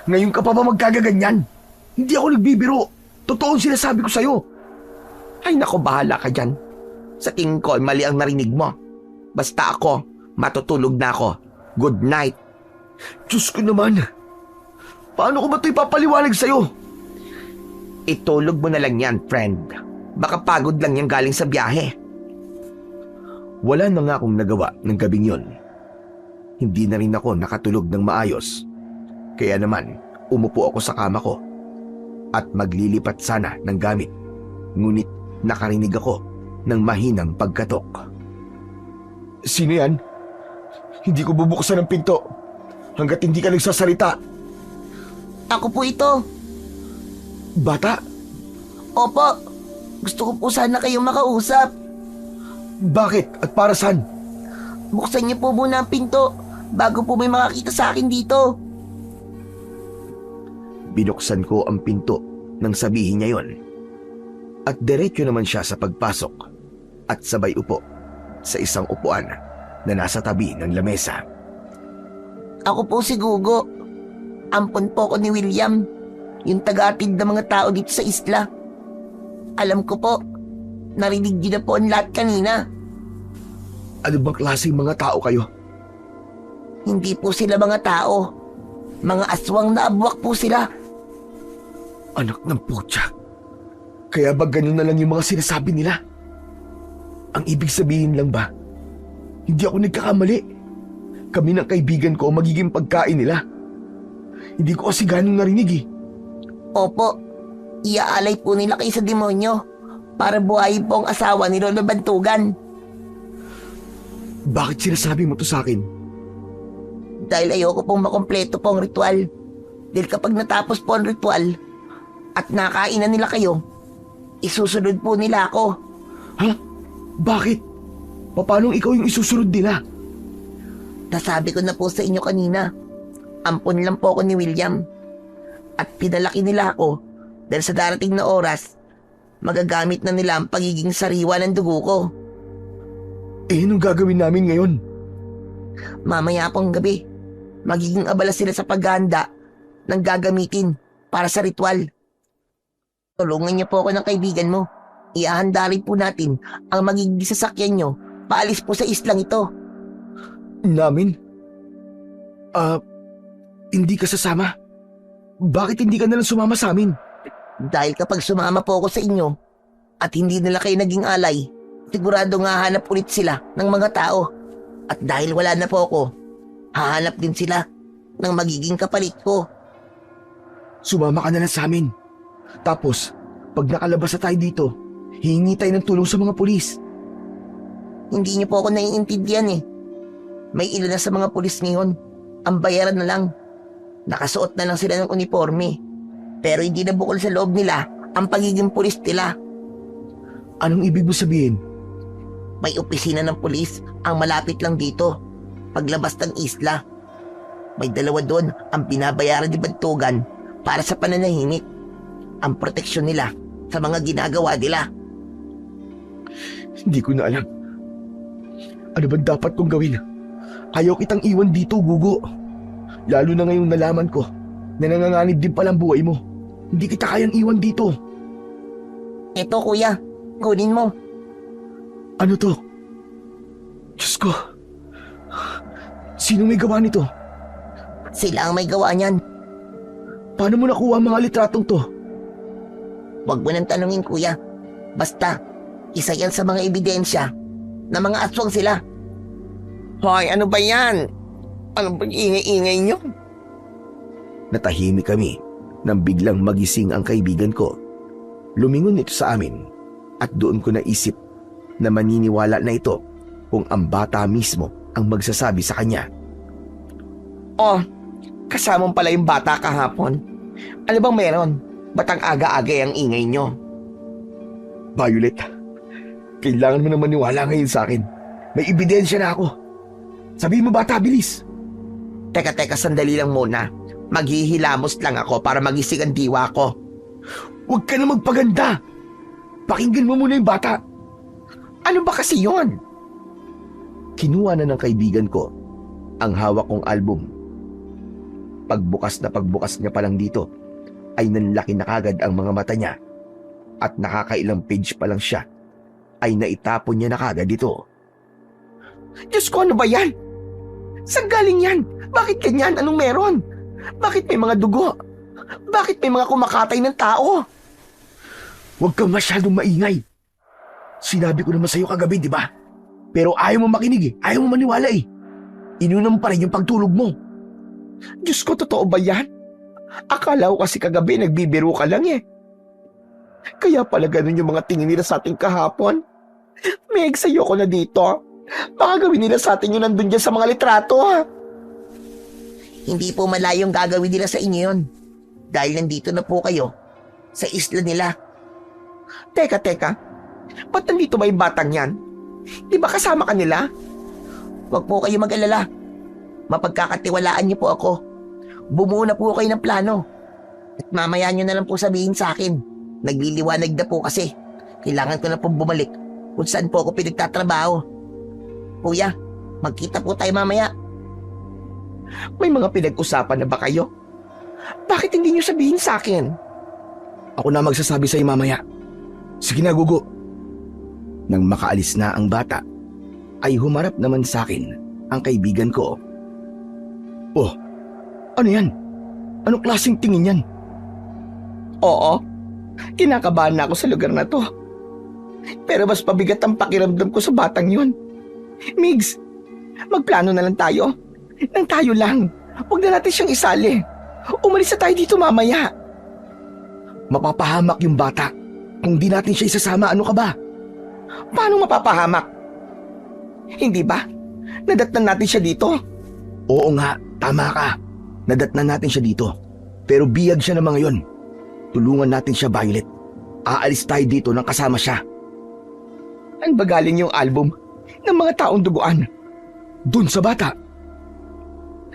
Ngayon ka pa ba magkagaganyan? Hindi ako nagbibiro. Totoo ang sinasabi ko sa'yo. Ay nako, bahala ka dyan. Sa tingin ko, mali ang narinig mo. Basta ako, matutulog na ako. Good night. Diyos ko naman. Paano ko ba ito ipapaliwanag sa'yo? Itulog mo na lang yan, friend. Baka pagod lang yan galing sa biyahe. Wala na nga akong nagawa ng gabing yon. Hindi na rin ako nakatulog ng maayos. Kaya naman, umupo ako sa kama ko at maglilipat sana ng gamit. Ngunit nakarinig ako ng mahinang pagkatok. Sino yan? Hindi ko bubuksan ang pinto hanggat hindi ka nagsasalita. Ako po ito. Bata? Opo. Gusto ko po sana kayong makausap. Bakit? At para saan? Buksan niyo po muna ang pinto bago po may makakita sa akin dito. Binuksan ko ang pinto nang sabihin niya yon. At diretso naman siya sa pagpasok at sabay upo sa isang upuan na nasa tabi ng lamesa. Ako po si Gugo. Ampon po ko ni William. yung taga-atid ng mga tao dito sa isla. Alam ko po, narinig niyo na po ang lahat kanina. Ano bang klaseng mga tao kayo? Hindi po sila mga tao. Mga aswang na abwak po sila. Anak ng putya. Kaya ba ganun na lang yung mga sinasabi nila? Ang ibig sabihin lang ba, hindi ako nagkakamali. Kami ng kaibigan ko ang magiging pagkain nila. Hindi ko kasi ganun narinig eh. Opo, iaalay po nila kayo sa demonyo para buhayin po ang asawa ni Lolo Bantugan. Bakit sinasabi mo to sa akin? Dahil ayoko pong makompleto po ang ritual. Dahil kapag natapos po ang ritual at nakainan nila kayo, isusunod po nila ako. Ha? Bakit? Paano ikaw yung isusunod nila? Nasabi ko na po sa inyo kanina, ampon lang po ako ni William. At pinalaki nila ako dahil sa darating na oras, magagamit na nila ang pagiging sariwa ng dugo ko. Eh, anong gagawin namin ngayon? Mamaya pong gabi, magiging abala sila sa paghahanda ng gagamitin para sa ritual. Tulungan niyo po ako ng kaibigan mo. Iahanda rin po natin ang magiging sasakyan niyo paalis po sa islang ito. Namin? Hindi ka sasama? Bakit hindi ka nalang sumama sa amin? Dahil kapag sumama po ako sa inyo at hindi nila kayo naging alay, sigurado nga hanap ulit sila ng mga tao. At dahil wala na po ako, hahanap din sila ng magiging kapalit ko. Sumama ka na lang sa amin. Tapos, pag nakalabas na tayo dito, hihingi tayo ng tulong sa mga pulis. Hindi niyo po ako naiintindihan eh. May ilan na sa mga pulis ngayon. Ang bayaran na lang. Nakasuot na lang sila ng uniforme. Pero hindi na bukol sa loob nila ang pagiging pulis nila. Anong ibig mo sabihin? May opisina ng pulis ang malapit lang dito. Paglabas ng isla. May dalawa doon ang binabayaran ni Bantugan para sa pananahimik. Ang proteksyon nila sa mga ginagawa nila. Hindi ko na alam. Ano ba dapat kong gawin? Ayaw kitang iwan dito, Gugo. Lalo na ngayong nalaman ko na nanganganib din palang buhay mo. Hindi kita kayang iwan dito. Eto kuya, kunin mo. Ano to? Diyos ko. Sino may gawa nito? Sila ang may gawa niyan. Paano mo nakuha ang mga litratong to? Huwag mo nang tanungin kuya. Basta, isa yan sa mga ebidensya na mga aswang sila. Hoy, ano ba yan? Ano ba ingay-ingay nyo? Natahimik kami nang biglang magising ang kaibigan ko. Lumingon ito sa amin at doon ko naisip na maniniwala na ito kung ang bata mismo ang magsasabi sa kanya. Oh, kasama pala yung bata kahapon. Ano bang meron? Ba't ang aga-aga ang ingay nyo? Violet, kailangan mo na maniwala ngayon sa akin. May ebidensya na ako. Sabihin mo bata, bilis. Teka, sandali lang muna. Maghihilamos lang ako para magising ang diwa ko. Huwag ka na magpaganda. Pakinggan mo muna yung bata. Ano ba kasi yon? Kinuha na ng kaibigan ko ang hawak kong album. Pagbukas niya pa lang dito, ay nanlaki na kagad ang mga mata niya at nakakailang page pa lang siya ay naitapon niya na kagad dito. Diyos ko, ano ba yan? Saan galing yan? Bakit ganyan? Anong meron? Bakit may mga dugo? Bakit may mga kumakatay ng tao? Huwag kang masyadong maingay. Sinabi ko naman sa'yo kagabi, di ba? Pero ayaw mo makinig eh. Ayaw mo maniwala eh. Inuna mo pa rin yung pagtulog mo. Diyos ko, totoo ba yan? Akala ko kasi kagabi nagbibiro ka lang eh. Kaya pala ganun yung mga tingin nila sa ating kahapon. Meg, sa'yo ko na dito. Baka gawin nila sa atin yung nandun dyan sa mga litrato ha. Hindi po malayong gagawin nila sa inyo yun. Dahil nandito na po kayo sa isla nila. Teka. Ba't nandito ba yung batang yan? Di ba kasama ka nila? Huwag po kayo mag-alala. Mapagkakatiwalaan niyo po ako. Bumuo na po kayo ng plano. At mamaya niyo na lang po sabihin sa akin. Nagliliwanag na po kasi. Kailangan ko na pong bumalik kung saan po ako pinagtatrabaho. Kuya, magkita po tayo mamaya. May mga pinag-usapan na ba kayo? Bakit hindi niyo sabihin sa akin? Ako na magsasabi sa'yo mamaya. Sige na, Gugo. Nang makaalis na ang bata, ay humarap naman sa akin ang kaibigan ko. Oh, ano yan? Anong klaseng tingin yan? Oo, kinakabahan na ako sa lugar na to. Pero mas pabigat ang pakiramdam ko sa batang yun. Migs, magplano na lang tayo. Nang tayo lang. Huwag na natin siyang isali. Umalis na tayo dito mamaya. Mapapahamak yung bata. Kung di natin siya isasama, ano ka ba? Paano mapapahamak? Hindi ba? Nadatnan natin siya dito. Oo nga, tama ka. Nadatnan natin siya dito. Pero biyag siya ng mga yon. Tulungan natin siya, Violet. Aalis tayo dito nang kasama siya. Ano ba galing yung album ng mga taong duguan? Dun sa bata.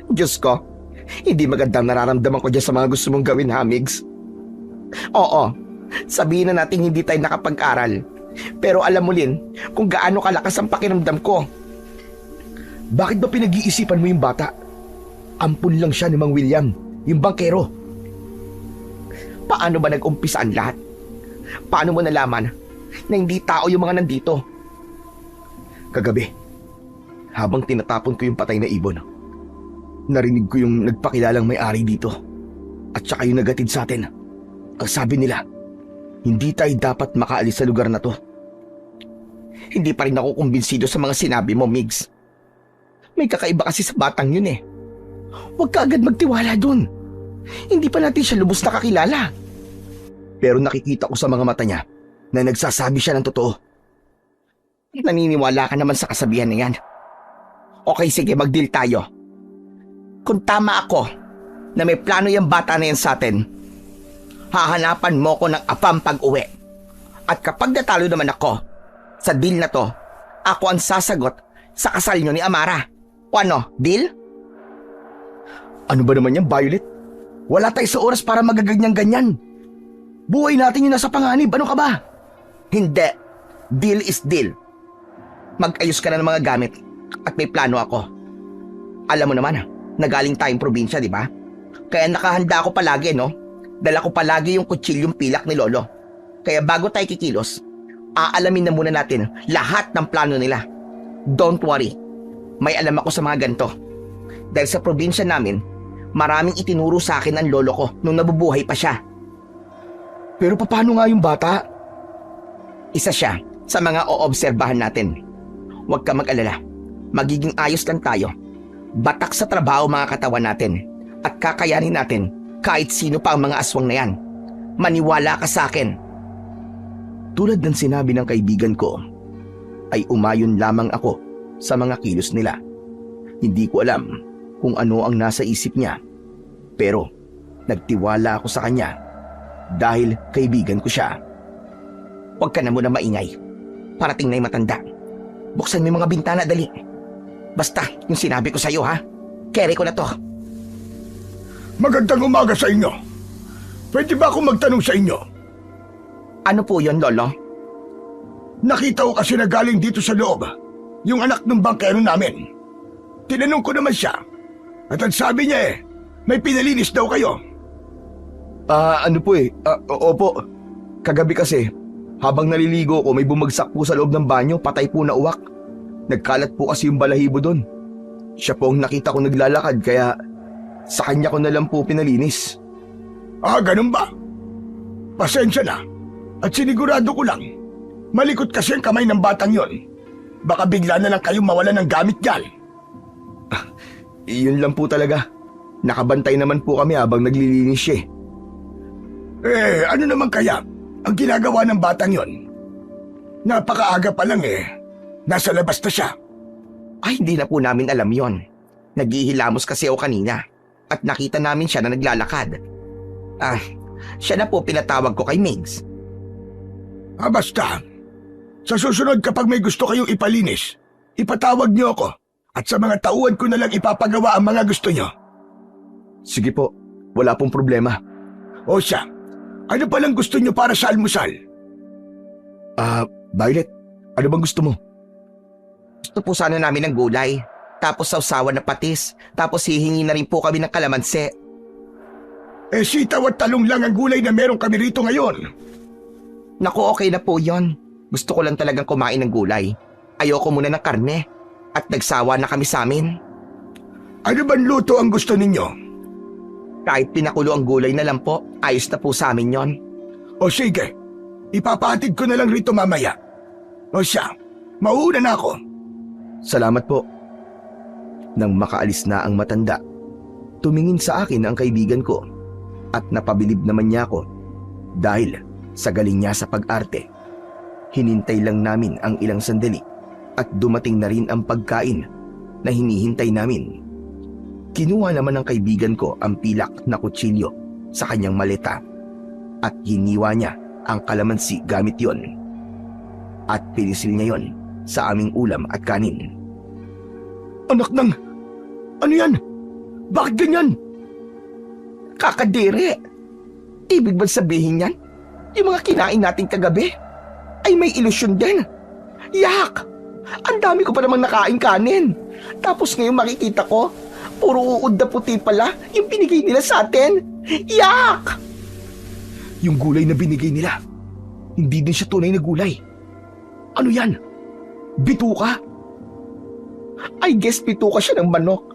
Diyos ko, hindi magandang nararamdaman ko dyan sa mga gusto mong gawin, ha, Migs? Oo, sabihin na natin hindi tayo nakapag-aral. Pero alam mo, Lin, kung gaano kalakas ang pakiramdam ko. Bakit ba pinag-iisipan mo yung bata? Ampun lang siya ni Mang William, yung bangkero. Paano ba nag-umpisa ang lahat? Paano mo nalaman na hindi tao yung mga nandito? Kagabi, habang tinatapon ko yung patay na ibon, narinig ko yung nagpakilalang may-ari dito at saka yung nagatid sa atin. Ang sabi nila, hindi tayo dapat makaalis sa lugar na to. Hindi pa rin ako kumbinsido sa mga sinabi mo, Migs. May kakaiba kasi sa batang yun eh. Huwag ka agad magtiwala dun. Hindi pa natin siya lubos na kakilala. Pero nakikita ko sa mga mata niya na nagsasabi siya ng totoo. Naniniwala ka naman sa kasabihan na yan. Okay, sige, mag-deal tayo. Kung tama ako na may plano yung bata na yan sa atin, hahanapan mo ko ng apam pag-uwi. At kapag natalo naman ako sa deal na to, ako ang sasagot sa kasal nyo ni Amara. O ano, deal? Ano ba naman yan, Violet? Wala tayo sa oras para magaganyan-ganyan. Buhay natin yung nasa panganib. Ano ka ba? Hindi. Deal is deal. Mag-ayos ka na ng mga gamit at may plano ako. Alam mo naman, nagaling tayong probinsya, di ba? Kaya nakahanda ako palagi, no? Dala ko palagi yung kutsilyong pilak ni Lolo. Kaya bago tayo kikilos, aalamin na muna natin lahat ng plano nila. Don't worry, may alam ako sa mga ganito. Dahil sa probinsya namin, maraming itinuro sa akin ang lolo ko nung nabubuhay pa siya. Pero paano nga yung bata? Isa siya sa mga oobserbahan natin. Huwag ka mag-alala, magiging ayos lang tayo. Batak sa trabaho mga katawan natin at kakayanin natin kahit sino pa ang mga aswang na yan. Maniwala ka sa akin. Tulad ng sinabi ng kaibigan ko, ay umayon lamang ako sa mga kilos nila. Hindi ko alam kung ano ang nasa isip niya, pero nagtiwala ako sa kanya dahil kaibigan ko siya. Huwag ka na muna maingay. Parating na yung matanda. Buksan mo yung mga bintana, dali. Basta, yung sinabi ko sa'yo, ha? Carry ko na to. Magandang umaga sa inyo. Pwede ba akong magtanong sa inyo? Ano po yon, Lolo? Nakita ko kasi na galing dito sa loob yung anak ng bangkero namin. Tinanong ko naman siya at ang sabi niya may pinalinis daw kayo. Ano po opo. Kagabi kasi, habang naliligo ko, may bumagsak po sa loob ng banyo, patay po na uwak. Nagkalat po kasi yung balahibo doon. Siya po ang nakita ko naglalakad, kaya sa kanya ko na lang po pinalinis. Ganun ba? Pasensya na. At sinigurado ko lang, malikot kasi ang kamay ng batang yon. Baka bigla na lang kayo mawala ng gamit dyan. Iyon lang po talaga. Nakabantay naman po kami habang naglilinis siya. Ano naman kaya ang ginagawa ng batang yon? Napakaaga pa lang nasa labas na siya. Ay, hindi na po namin alam yon. Naghihilamos kasi ako kanina at nakita namin siya na naglalakad. Siya na po pinatawag ko kay Migs. Basta. Sa susunod kapag may gusto kayong ipalinis, ipatawag niyo ako at sa mga tauhan ko na lang ipapagawa ang mga gusto niyo. Sige po, wala pong problema. O siya, ano palang gusto niyo para sa almusal? Violet, ano bang gusto mo? Gusto po sana namin ng gulay, tapos sausawan na patis, tapos hihingi na rin po kami ng kalamansi. Sitaw at talong lang ang gulay na meron kami rito ngayon. Naku, okay na po yon. Gusto ko lang talagang kumain ng gulay. Ayoko muna ng karne. At nagsawa na kami sa amin. Ano bang luto ang gusto ninyo? Kahit pinakulo ang gulay na lang po, ayos na po sa amin yon. O sige, ipapatid ko na lang rito mamaya. O siya, mauuna na ako. Salamat po. Nang makaalis na ang matanda, tumingin sa akin ang kaibigan ko at napabilib naman niya ako dahil sa galing niya sa pag-arte. Hinintay lang namin ang ilang sandali at dumating na rin ang pagkain na hinihintay namin. Kinuha naman ng kaibigan ko ang pilak na kutsilyo sa kanyang maleta at hiniwa niya ang kalamansi gamit yon. At pinisil niya yon sa aming ulam at kanin. Anak ng... Ano yan? Bakit ganyan? Kakadiri! Ibig bang sabihin yan? Yung mga kinain natin kagabi ay may ilusyon din. Yak! Ang dami ko pa namang nakain kanin. Tapos ngayon makikita ko, puro uod na puti pala yung binigay nila sa atin. Yak! Yung gulay na binigay nila, hindi din siya tunay na gulay. Ano yan? Bituka? I guess bituka siya ng manok.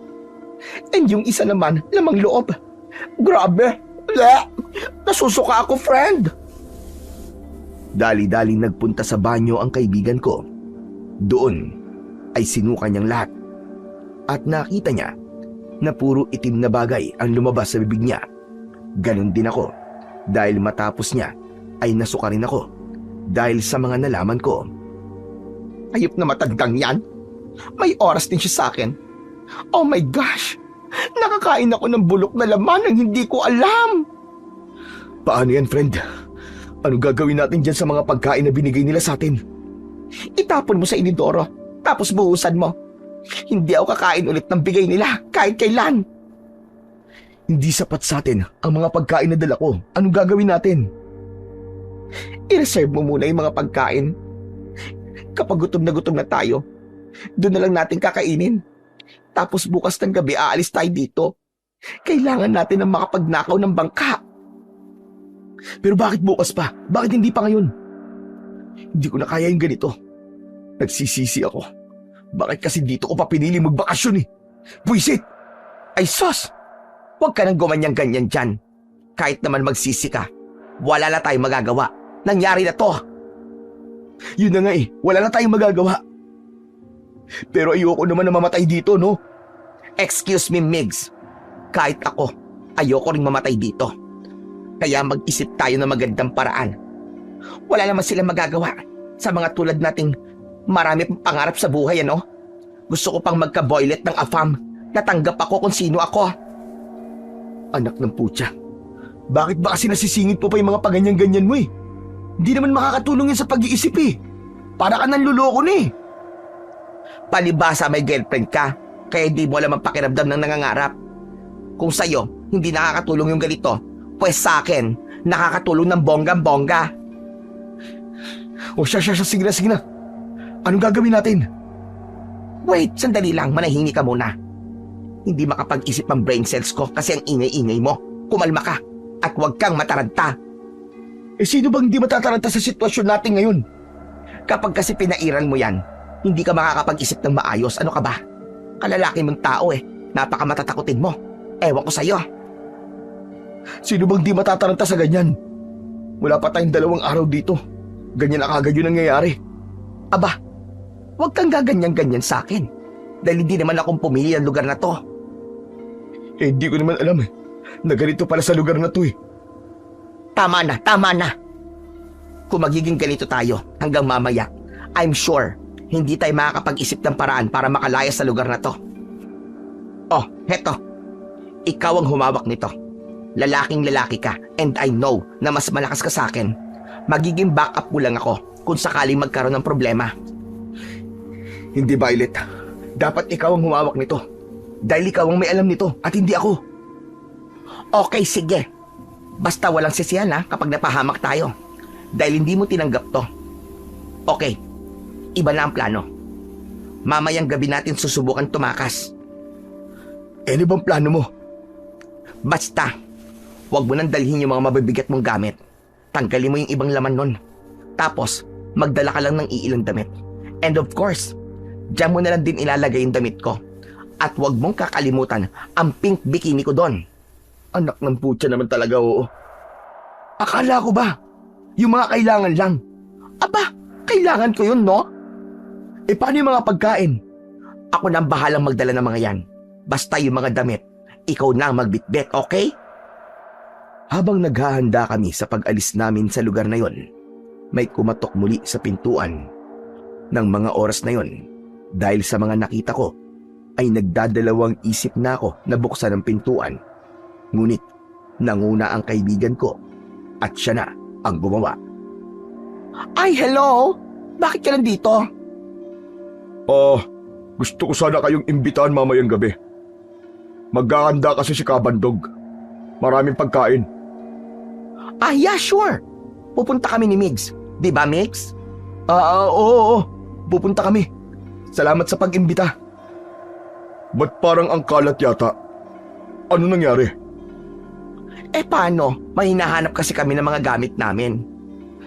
And yung isa naman, lamang loob. Grabe! Bleh! Nasusuka ako, friend! Dali-daling nagpunta sa banyo ang kaibigan ko. Doon ay sinuka niyang lahat. At nakita niya na puro itim na bagay ang lumabas sa bibig niya. Ganon din ako dahil matapos niya ay nasuka rin ako dahil sa mga nalaman ko. Ayop na matandang yan. May oras din siya sa akin. Oh my gosh! Nakakain ako ng bulok na laman ng hindi ko alam. Paano yan, friend? Ano gagawin natin dyan sa mga pagkain na binigay nila sa atin? Itapon mo sa inidoro, tapos buhusan mo. Hindi ako kakain ulit ng bigay nila kahit kailan. Hindi sapat sa atin ang mga pagkain na dala ko. Anong gagawin natin? I-reserve mo muna yung mga pagkain. Kapag gutom na tayo, doon na lang natin kakainin. Tapos bukas ng gabi aalis tayo dito. Kailangan natin ng makapagnakaw ng bangka. Pero bakit bukas pa? Bakit hindi pa ngayon? Hindi ko na kaya yung ganito. Nagsisisi ako. Bakit kasi dito ko pa pinili magbakasyon eh? Buisit! Ay sos! Huwag ka nang gumanyan-ganyan dyan. Kahit naman magsisi ka, wala na tayong magagawa. Nangyari na to. Yun na nga eh, wala na tayong magagawa. Pero ayoko naman na mamatay dito, no? Excuse me, Migs. Kahit ako, ayoko ring mamatay dito. Kaya mag-isip tayo ng magandang paraan. Wala naman silang magagawa sa mga tulad nating marami pang pangarap sa buhay, ano? Gusto ko pang magka-boylet ng AFAM. Natanggap ako kung sino ako. Anak ng putya. Bakit ba kasi nasisingit po pa yung mga paganyan-ganyan mo eh? Hindi naman makakatulong yan sa pag-iisip eh. Para ka nanluloko na eh. Palibasa may girlfriend ka, kaya hindi mo alam ang pakiramdam ng nangangarap. Kung sa'yo, hindi nakakatulong yung ganito, pues sa akin, nakakatulong ng bonggang-bongga. O siya, sige na. Anong gagawin natin? Wait, sandali lang, manahimik ka muna. Hindi makapag-isip ang brain cells ko kasi ang ingay-ingay mo. Kumalma ka at huwag kang mataranta. Eh sino bang hindi matataranta sa sitwasyon natin ngayon? Kapag kasi pinairan mo yan, hindi ka makakapag-isip ng maayos. Ano ka ba? Kalalaki mong tao eh. Napakamatatakutin mo. Ewan ko sa'yo. Sino bang di matataranta sa ganyan? Wala pa tayong 2 araw dito. Ganyan na kagad yun nangyayari. Aba, huwag kang gaganyan-ganyan sa akin. Dahil hindi naman akong pumili ng lugar na to. Eh hindi ko naman alam eh. Na ganito pala sa lugar na to eh. Tama na. Kung magiging ganito tayo hanggang mamaya, I'm sure hindi tayo makakapag-isip ng paraan para makalaya sa lugar na to. Oh, heto. Ikaw ang humawak nito. Lalaking lalaki ka and I know na mas malakas ka sa akin. Magiging backup mo lang ako kung sakaling magkaroon ng problema. Hindi, Violet. Dapat ikaw ang humawak nito. Dahil ikaw ang may alam nito at hindi ako. Okay, sige. Basta walang sisihan kapag napahamak tayo. Dahil hindi mo tinanggap to. Okay, iba na ang plano. Mamayang gabi natin susubukan tumakas. Eh, ano bang plano mo? Basta, Huwag mo nang dalhin yung mga mabibigat mong gamit. Tanggalin mo yung ibang laman nun. Tapos, magdala ka lang ng iilang damit. And of course, diyan mo na lang din ilalagay yung damit ko. At huwag mong kakalimutan ang pink bikini ko doon. Anak ng putya naman talaga, oo. Akala ko ba, yung mga kailangan lang. Aba, kailangan ko yun, no? Paano yung mga pagkain? Ako na ang bahalang magdala ng mga yan. Basta yung mga damit, ikaw na ang magbitbit, okay? Habang naghahanda kami sa pag-alis namin sa lugar na yon, may kumatok muli sa pintuan. Ng mga oras na yon, dahil sa mga nakita ko, ay nagdadalawang isip na ako na buksan ang pintuan. Ngunit, nanguna ang kaibigan ko at siya na ang gumawa. Ay, hello! Bakit ka nandito? Gusto ko sana kayong imbitahan mamayang gabi. Maghahanda kasi si Kabandog. Maraming pagkain. Yeah, sure. Pupunta kami ni Migs. Di ba, Migs? Oo. Pupunta kami. Salamat sa pag-imbita. Ba't parang ang kalat yata? Ano nangyari? Paano? May hinahanap kasi kami ng mga gamit namin.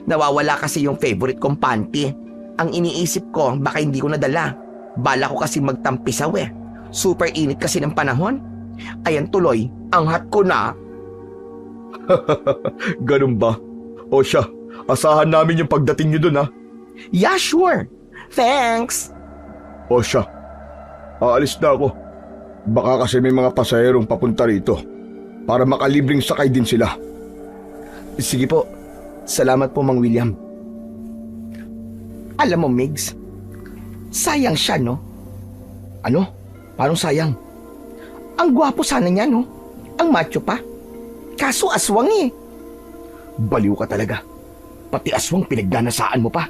Nawawala kasi yung favorite kong panty. Ang iniisip ko, baka hindi ko nadala. Bala ko kasi magtampisaw Super init kasi ng panahon. Ayan tuloy, ang hot ko na. Ganun ba? O siya, asahan namin yung pagdating niyo dun ha. Yeah, sure. Thanks. O siya, aalis na ako. Baka kasi may mga pasahero papunta rito para makalibreng sakay din sila. Sige po. Salamat po, Mang William. Alam mo, Migs, sayang siya, no? Ano? Paano sayang? Ang gwapo sana niya, no? Ang macho pa. Kaso aswang Baliw ka talaga. Pati aswang pinagdanasaan mo pa.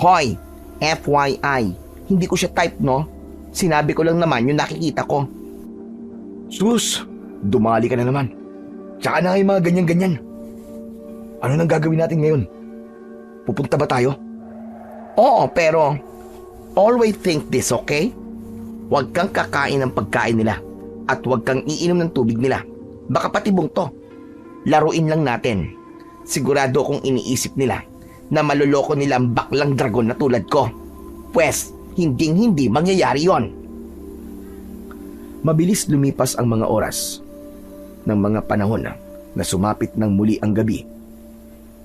Hoy, FYI, hindi ko siya type, no? Sinabi ko lang naman yung nakikita ko. Sus, dumali ka na naman. Tsaka na yung mga ganyan-ganyan. Ano nang gagawin natin ngayon? Pupunta ba tayo? Oo, pero always think this, okay? Huwag kang kakain ng pagkain nila at huwag kang iinom ng tubig nila. Baka patibong to. Laruin lang natin. Sigurado kung iniisip nila na maluloko nila ang baklang dragon na tulad ko. Pwes, hinding-hindi mangyayari yon. Mabilis lumipas ang mga oras ng mga panahon na sumapit ng muli ang gabi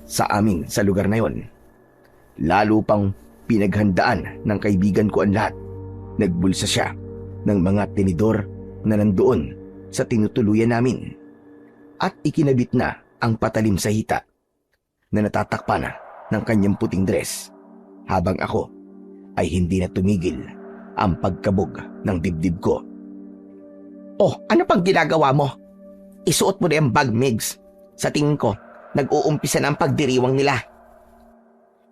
sa amin sa lugar na yon. Lalo pang pinaghandaan ng kaibigan ko ang lahat. Nagbulsa siya ng mga tinidor na nandoon sa tinutuluyan namin at ikinabit na ang patalim sa hita na natatakpan ng kanyang puting dress habang ako ay hindi na tumigil ang pagkabog ng dibdib ko. Oh, ano pang ginagawa mo? Isuot mo na yung bag, Migs. Sa tingin ko, nag-uumpisa na ang pagdiriwang nila.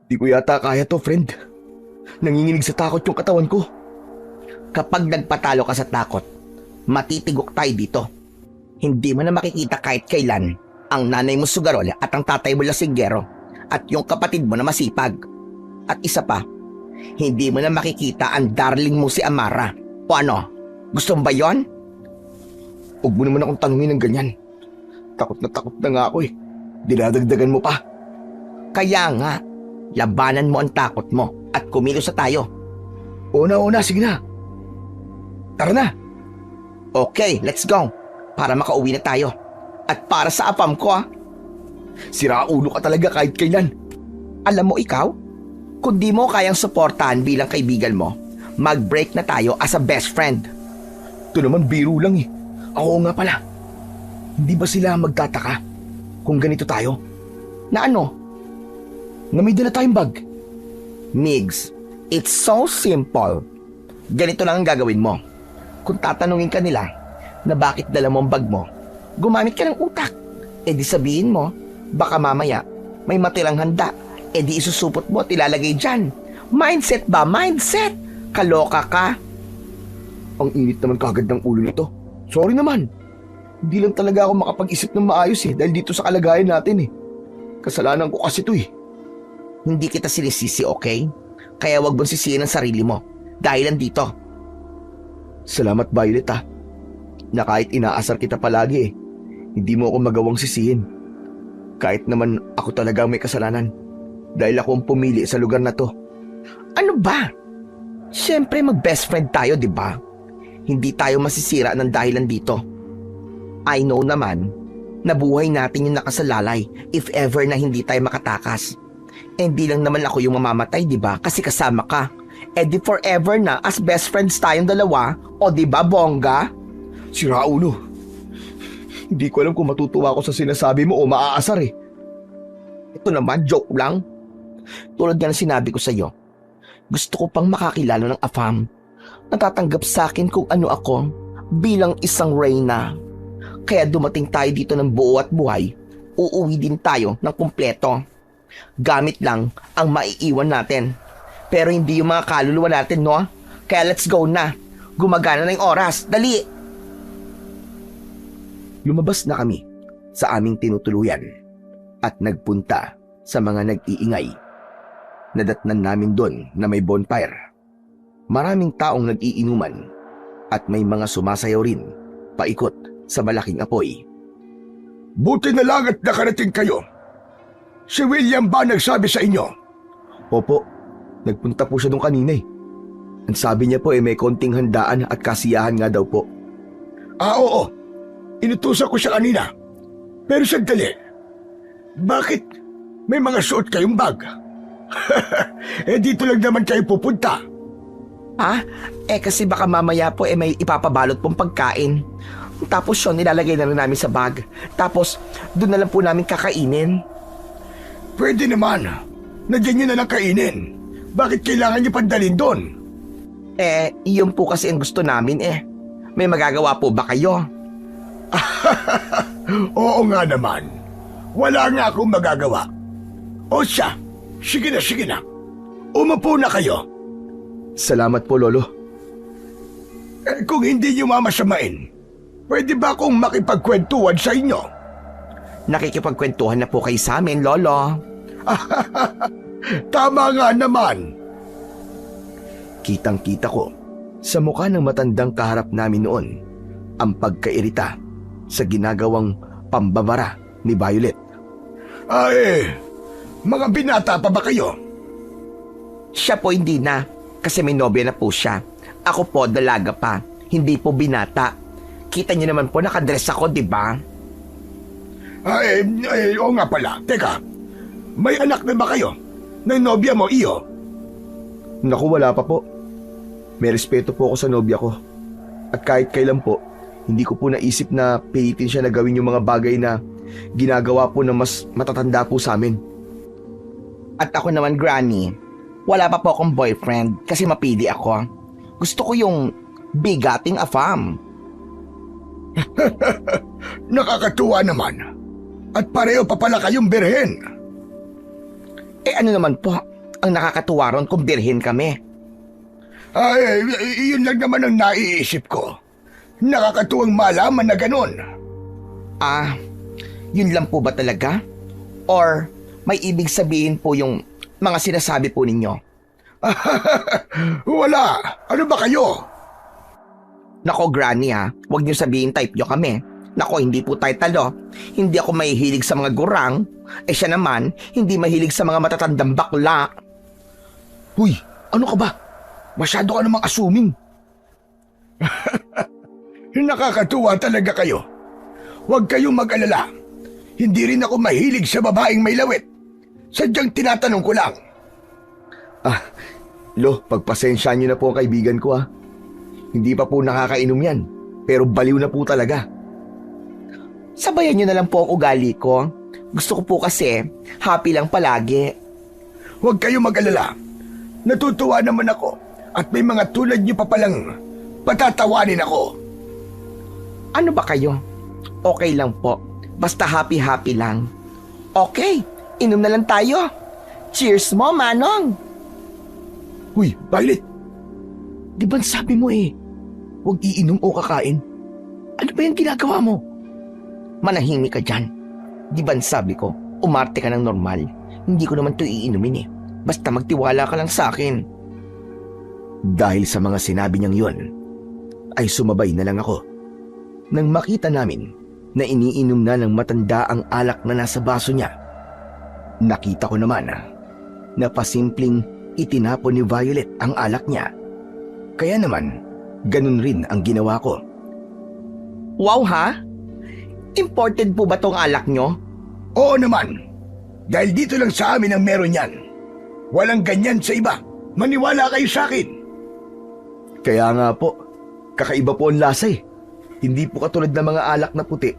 Di ko yata kaya to, friend. Nanginginig sa takot yung katawan ko. Kapag nagpatalo ka sa takot, matitigok tayo dito. Hindi mo na makikita kahit kailan ang nanay mo sugarol at ang tatay mo lasinggero at yung kapatid mo na masipag. At isa pa, hindi mo na makikita ang darling mo si Amara. O ano, gusto mo ba yun? Huwag mo naman akong tanungin ng ganyan. Takot na nga ako Dinadagdagan mo pa. Kaya nga, labanan mo ang takot mo at kumilos na tayo. Una, sige na. Tara na. Okay, let's go. Para makauwi na tayo. At para sa apam ko Sira ulo ka talaga kahit kailan. Alam mo ikaw, kung di mo kayang suportahan bilang kaibigan mo, mag-break na tayo as a best friend. Ito naman biro lang Oo nga pala. Hindi ba sila magtataka kung ganito tayo? Na ano? Na may dala tayong bag. Migs, it's so simple. Ganito lang ang gagawin mo. Kung tatanungin ka nila na bakit dala mo ang bag mo, gumamit ka ng utak. Di sabihin mo, baka mamaya may matirang handa. Di isusupot mo at ilalagay dyan. Mindset ba? Mindset! Kaloka ka. Ang init naman kagad ng ulo nito. Sorry naman. Hindi lang talaga ako makapag-isip ng maayos dahil dito sa kalagayan natin Kasalanan ko kasi ito Hindi kita sinisisi, okay? Kaya wag mong sisihin ang sarili mo. Dahil nandito. Salamat, Violet na kahit inaasar kita palagi Hindi mo ako magawang sisihin. Kahit naman ako talaga may kasalanan. Dahil ako ang pumili sa lugar na to. Ano ba? Siyempre mag-best friend tayo, di ba? Hindi tayo masisira ng dahilan dito. I know naman na buhay natin yung nakasalalay if ever na hindi tayo makatakas. Eh, hindi lang naman ako yung mamamatay, di ba? Kasi kasama ka. Eh di forever na as best friends tayong dalawa. O di ba, bongga? Si Raulo. Hindi ko alam kung matutuwa ako sa sinasabi mo o maaasar eh. Ito naman, joke lang. Tulad nga ng sinabi ko sa'yo, gusto ko pang makakilala ng AFAM. Natatanggap sa akin kung ano ako bilang isang reyna. Kaya dumating tayo dito ng buo at buhay, uuwi din tayo ng kumpleto. Gamit lang ang maiiwan natin. Pero hindi yung mga kaluluwa natin, no? Kaya let's go na. Gumagana na yung oras. Dali! Lumabas na kami sa aming tinutuluyan at nagpunta sa mga nag-iingay. Nadatnan namin doon na may bonfire. Maraming taong nag-iinuman at may mga sumasayaw rin paikot sa malaking apoy. Buti na lang at nakarating kayo. Si William ba nagsabi sa inyo? Opo, nagpunta po siya doon kanina eh. Ang sabi niya po may konting handaan at kasiyahan nga daw po. Oo. Inutusan ko siya kanina. Pero sandali. Bakit may mga suot kayong bag? Dito lang naman kayo pupunta. Kasi baka mamaya po may ipapabalot pong pagkain. Tapos yun, nilalagay na rin namin sa bag. Tapos, doon na lang po namin kakainin. Pwede naman. Nandiyan nyo na lang kainin. Bakit kailangan nyo pandalin doon? Iyon po kasi ang gusto namin May magagawa po ba kayo? Oo nga naman. Wala nga akong magagawa. O siya, sige na. Umupo na kayo. Salamat po, Lolo. Kung hindi nyo mamasamain, pwede ba akong makipagkwentuhan sa inyo? Nakikipagkwentuhan na po kayo sa amin, Lolo. Tama nga naman. Kitang-kita ko sa mukha ng matandang kaharap namin noon ang pagkairita sa ginagawang pambabara ni Violet. Mga binata pa ba kayo? Siya po hindi na, kasi may nobya na po siya. Ako po, dalaga pa, hindi po binata. Kita niyo naman po, nakadress ako, di ba? Oo nga pala. Teka, may anak na ba kayo? Ng nobya mo, iyo? Naku, wala pa po. May respeto po ako sa nobya ko. At kahit kailan po, hindi ko po naisip na pilitin siya na gawin yung mga bagay na ginagawa po ng mas matatanda po sa amin. At ako naman, Granny, wala pa po akong boyfriend kasi mapili ako. Gusto ko yung bigating AFAM. Nakakatuwa naman. At pareho pa pala kayong birhen. Ano naman po, ang nakakatuwa ron kung birhen kami. Yun lang naman ang naiisip ko. Nakakatuwang malaman na ganun. Yun lang po ba talaga? Or may ibig sabihin po yung mga sinasabi po ninyo? Wala. Ano ba kayo? Nako, Granny huwag niyo sabihin type niyo kami. Nako, hindi po tayo talo. Hindi ako mahihilig sa mga gurang. Siya naman, hindi mahilig sa mga matatandang bakla. Huy, ano ka ba? Masyado ka namang assuming. Nakakatuwa talaga kayo. Huwag kayong mag-alala. Hindi rin ako mahilig sa babaeng may lawit. Sadyang tinatanong ko lang. Lo, pagpasensyaan niyo na po ang kaibigan ko Hindi pa po nakakainom yan, pero baliw na po talaga. Sabayan niyo na lang po ang ugali ko. Gusto ko po kasi happy lang palagi. Huwag kayong mag-alala. Natutuwa naman ako at may mga tulad niyo pa palang patatawanin ako. Ano ba kayo? Okay lang po. Basta happy-happy lang. Okay, inom na lang tayo. Cheers mo, Manong! Huy, Violet! Di ba sabi mo huwag iinom o kakain? Ano ba yung ginagawa mo? Manahimik ka dyan. Di ba sabi ko, umarte ka ng normal. Hindi ko naman ito iinumin Basta magtiwala ka lang sa akin. Dahil sa mga sinabi niyang yon, ay sumabay na lang ako. Nang makita namin na iniinom na ng matanda ang alak na nasa baso niya. Nakita ko naman na pasimpleng itinapon ni Violet ang alak niya. Kaya naman, ganun rin ang ginawa ko. Wow ha? Imported po ba tong alak nyo? Oo naman. Dahil dito lang sa amin ang meron yan. Walang ganyan sa iba. Maniwala kayo sa akin. Kaya nga po, kakaiba po ang lasa eh. Hindi po katulad ng mga alak na puti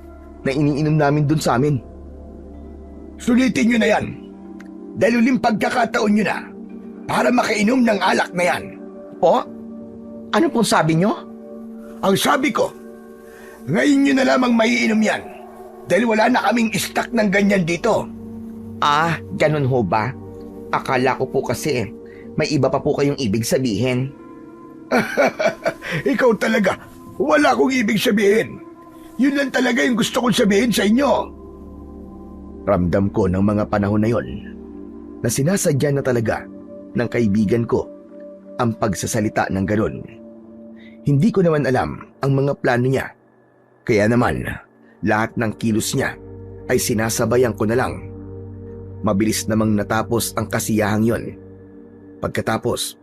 na iniinom namin dun sa amin. Sulitin nyo na yan. Dahil uling pagkakataon nyo na para makainom ng alak na yan. Po? Ano pong sabi nyo? Ang sabi ko, ngayon nyo na lamang maiinom yan. Dahil wala na kaming stock ng ganyan dito. Ah, ganun ho ba? Akala ko po kasi may iba pa po kayong ibig sabihin. Ikaw talaga, wala akong ibig sabihin. Yun lang talaga yung gusto kong sabihin sa inyo. Ramdam ko ng mga panahon na yon na sinasadya na talaga ng kaibigan ko ang pagsasalita ng ganun. Hindi ko naman alam ang mga plano niya. Kaya naman, lahat ng kilos niya ay sinasabayan ko na lang. Mabilis namang natapos ang kasiyahang yon. Pagkatapos,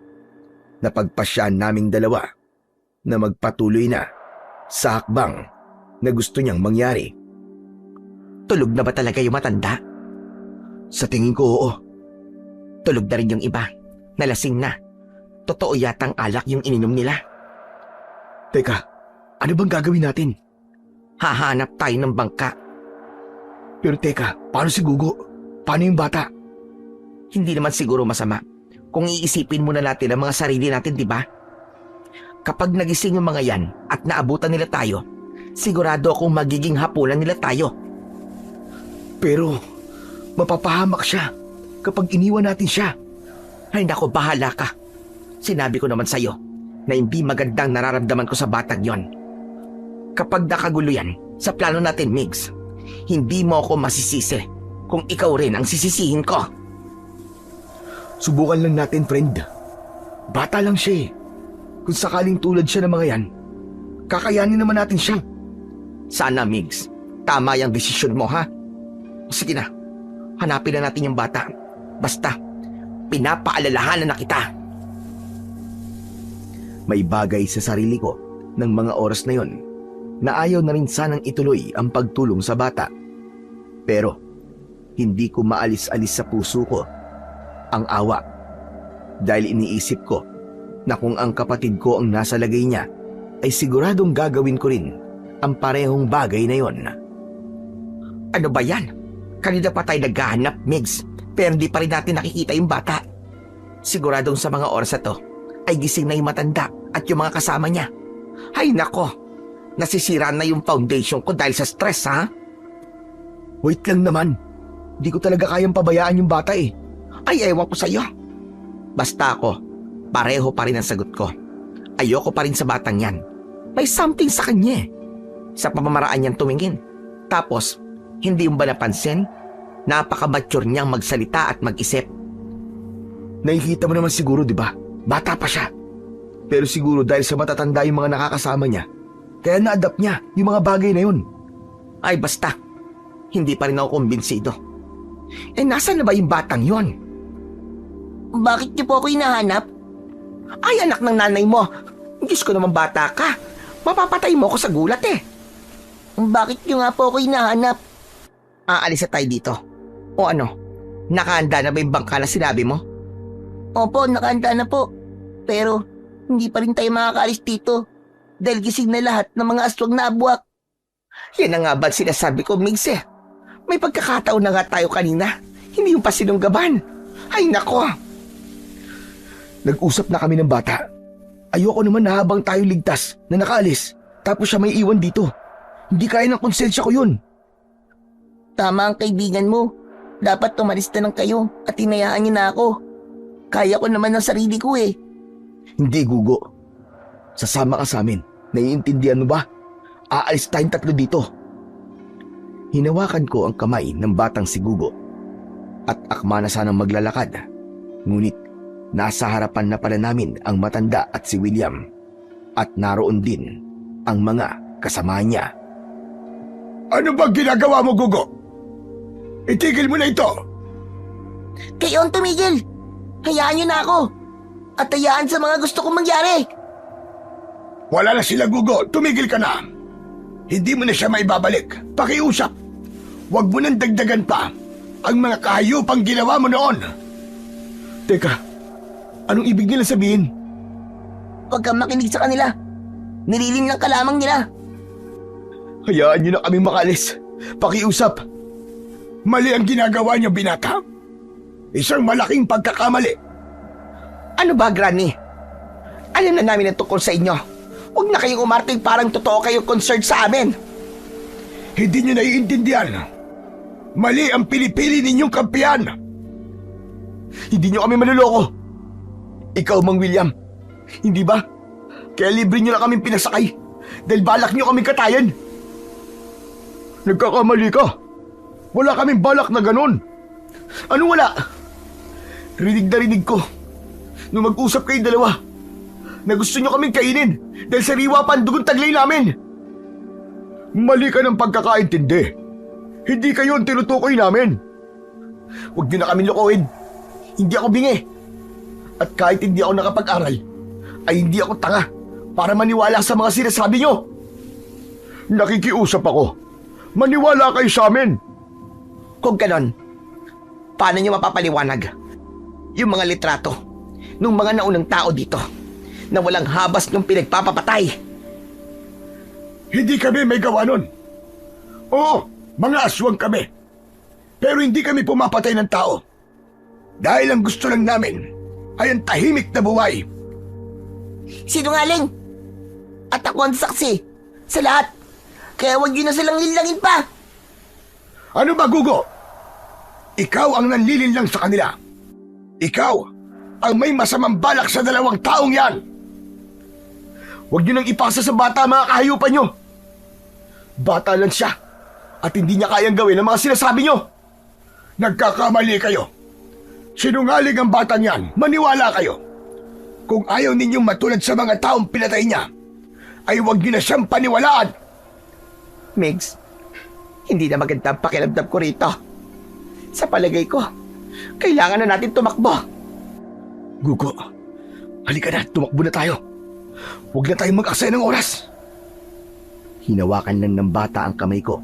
napagpasyahan naming dalawa na magpatuloy na sa hakbang na gusto niyang mangyari. Tulog na ba talaga yung matanda? Sa tingin ko, oo. Tulog na rin yung iba. Nalasing na. Totoo yatang alak yung ininom nila. Teka, ano bang gagawin natin? Hahanap tayo ng bangka. Pero teka, paano si Gugo? Paano yung bata? Hindi naman siguro masama kung iisipin muna natin ang mga sarili natin, di ba? Kapag nagising yung mga yan at naabutan nila tayo, sigurado akong magiging hapunan nila tayo. Pero, mapapahamak siya kapag iniwan natin siya. Ay nako, bahala ka. Sinabi ko naman sa'yo na hindi magandang nararamdaman ko sa batang yon. Kapag nakagulo yan sa plano natin, Migs, hindi mo ako masisisi kung ikaw rin ang sisisihin ko. Subukan lang natin, friend. Bata lang siya eh. Kung sakaling tulad siya ng mga yan, kakayanin naman natin siya. Sana, Migs, tama yung desisyon mo, ha? Sige na, hanapin na natin yung bata. Basta, pinapaalalahanan na kita. May bagay sa sarili ko ng mga oras na yon na ayaw na rin sanang ituloy ang pagtulong sa bata. Pero, hindi ko maalis-alis sa puso ko ang awa dahil iniisip ko na kung ang kapatid ko ang nasa lagay niya ay siguradong gagawin ko rin ang parehong bagay na yon. Ano ba yan? Kanina pa tayo naghahanap, Migs, pero hindi pa rin natin nakikita yung bata. Siguradong sa mga oras na to ay gising na yung matanda at yung mga kasama niya. Ay nako, nasisira na yung foundation ko dahil sa stress, ha? Wait lang naman. Di ko talaga kayang pabayaan yung bata eh. Ay, ewan ko sa'yo. Basta ako, pareho pa rin ang sagot ko. Ayoko pa rin sa batang yan. May something sa kanya eh. Sa pamamaraan niyang tumingin. Tapos, hindi mo ba napansin? Napaka-mature niyang magsalita at mag-isip. Nakikita mo naman siguro, di ba? Bata pa siya. Pero siguro dahil sa matatanda yung mga nakakasama niya, kaya na-adapt niya yung mga bagay na yun. Ay basta, hindi pa rin ako kumbinsido. Eh nasaan na ba yung batang yon? Bakit niyo po ako hinahanap? Ay anak ng nanay mo, Diyos ko naman bata ka. Mapapatay mo ako sa gulat eh. Bakit niyo nga po ako hinahanap? Aalis na tayo dito. O ano, nakahanda na ba yung bangka na sinabi mo? Opo, nakahanda na po. Pero hindi pa rin tayo makakaalis dito dahil gising na lahat ng mga aswang na abuak. Yan ang nga ba sinasabi ko, Migs eh. May pagkakataon na nga tayo kanina. Hindi yung pasinunggaban. Ay nako. Nag-usap na kami ng bata. Ayoko naman na habang tayo ligtas na nakaalis, tapos siya may iwan dito. Hindi kaya ng konsensya ko yun. Tama ang kaibigan mo. Dapat tumalis na lang kayo at hinayaan niyo na ako. Kaya ko naman ng sarili ko eh. Hindi, Gugo. Sasama ka sa amin. Naiintindihan mo ba? Aalis tayong tatlo dito. Hinawakan ko ang kamay ng batang si Gugo. At akma na sanang maglalakad. Ngunit nasa harapan na pala namin ang matanda at si William. At naroon din ang mga kasama niya. Ano ba ginagawa mo, Gugo? Itigil mo na ito. Kayo ang tumigil. Hayaan niyo na ako. At hayaan sa mga gusto kong mangyari. Wala na sila, Gugo. Tumigil ka na. Hindi mo na siya maibabalik. Pakiusap. Huwag mo nang dagdagan pa ang mga kahayupang ginawa mo noon. Teka, anong ibig nila sabihin? Huwag kang makinig sa kanila. Nililin lang ka lamang nila. Hayaan niyo na kaming makalis. Pakiusap. Mali ang ginagawa niyo, binata. Isang malaking pagkakamali. Ano ba, Granny? Alam na namin ang tungkol sa inyo. Huwag na kayong umarting parang totoo kayong concerned sa amin. Hindi niyo naiintindihan. Mali ang pinipili ninyong kampiyan. Hindi niyo kami manloloko. Ikaw, Mang William. Hindi ba? Kaya libre niyo na kaming pinasakay. Dahil balak niyo kaming katayan. Nagkakamali ka. Wala kaming balak na ganun. Anong wala? Rinig na rinig ko. Nung mag-usap kayong dalawa, na gusto niyo kaming kainin dahil sariwa pa ang dugong taglay namin. Mali ka ng pagkakaintindi. Hindi kayo ang tinutukoy namin. Huwag niyo na kami lokohin. Hindi ako bingi. At kahit hindi ako nakapag-aral, ay hindi ako tanga para maniwala sa mga sinasabi niyo. Nakikiusap ako. Maniwala kayo sa amin. Kung ganon, paano niyo mapapaliwanag yung mga litrato ng mga naunang tao dito na walang habas ng pinagpapapatay? Hindi kami may gawa nun. Oo, mga aswang kami. Pero hindi kami pumapatay ng tao. Dahil ang gusto lang namin ay ang tahimik na buhay. Sinungaling! At ako ang saksi sa lahat. Kaya huwag niyo na silang lilangin pa. Ano ba, Gugo? Ikaw ang nanlilin lang sa kanila. Ikaw ang may masamang balak sa dalawang taong yan. Huwag niyo nang ipasa sa bata ang mga kahayupan niyo. Bata lang siya at hindi niya kayang gawin ang mga sinasabi niyo. Nagkakamali kayo. Sinungaling ang batang yan. Maniwala kayo. Kung ayaw ninyong matulad sa mga taong pinatay niya, ay huwag niyo na siyang paniwalaan. Migs, hindi na maganda ang pakiramdam ko rito. Sa palagay ko, kailangan na natin tumakbo. Gugo, halika na, tumakbo na tayo. Huwag na tayong mag-aksaya ng oras. Hinawakan lang ng bata ang kamay ko.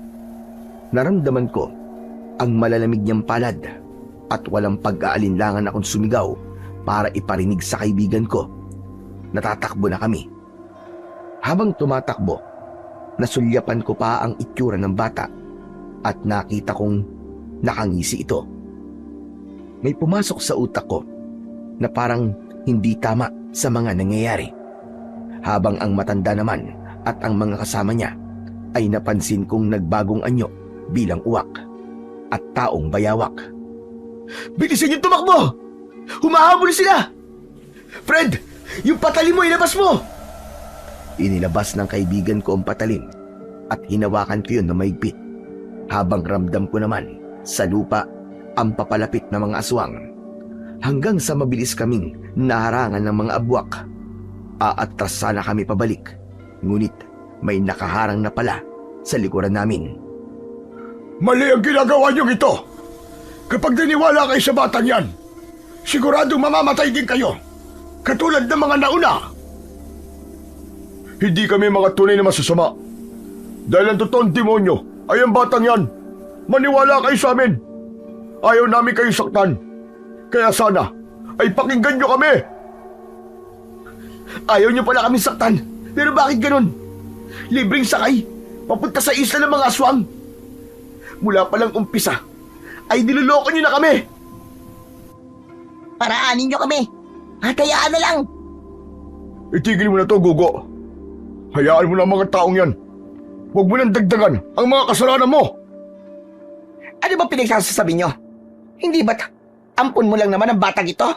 Naramdaman ko ang malalamig niyang palad at walang pag-aalinlangan akong sumigaw para iparinig sa kaibigan ko. Natatakbo na kami. Habang tumatakbo, nasulyapan ko pa ang itsura ng bata at nakita kong nakangisi ito. May pumasok sa utak ko na parang hindi tama sa mga nangyayari. Habang ang matanda naman at ang mga kasama niya ay napansin kong nagbagong anyo bilang uwak at taong bayawak. Bilisan niyo tumakbo! Humahabol sila! Fred, yung patalim mo, ilabas mo! Inilabas ng kaibigan ko ang patalim at hinawakan ko yun na maigpit. Habang ramdam ko naman sa lupa ang papalapit na mga aswang. Hanggang sa mabilis kaming naharangan ng mga abwak. Aatras sana kami pabalik, ngunit may nakaharang na pala sa likuran namin. Mali ang ginagawa niyong ito. Kapag naniwala kayo sa batang yan, siguradong mamamatay din kayo. Katulad ng mga nauna. Hindi kami mga tunay na masasama. Dahil ang totoong demonyo ay ang batang yan. Maniwala kayo sa amin. Ayaw namin kayo saktan. Kaya sana ay pakinggan niyo kami. Ayaw niyo pala kami saktan, pero bakit ganun? Libreng sakay, papunta sa isla ng mga aswang. Mula palang umpisa, ay niloloko niyo na kami. Paraanin niyo kami. At hayaan na lang. Itigil mo na to, Gugo. Hayaan mo na ang mga taong yan. Huwag mo nang dagdagan ang mga kasalanan mo. Ano ba pinagsasasabi niyo? Hindi ba't ampun mo lang naman ang batang ito?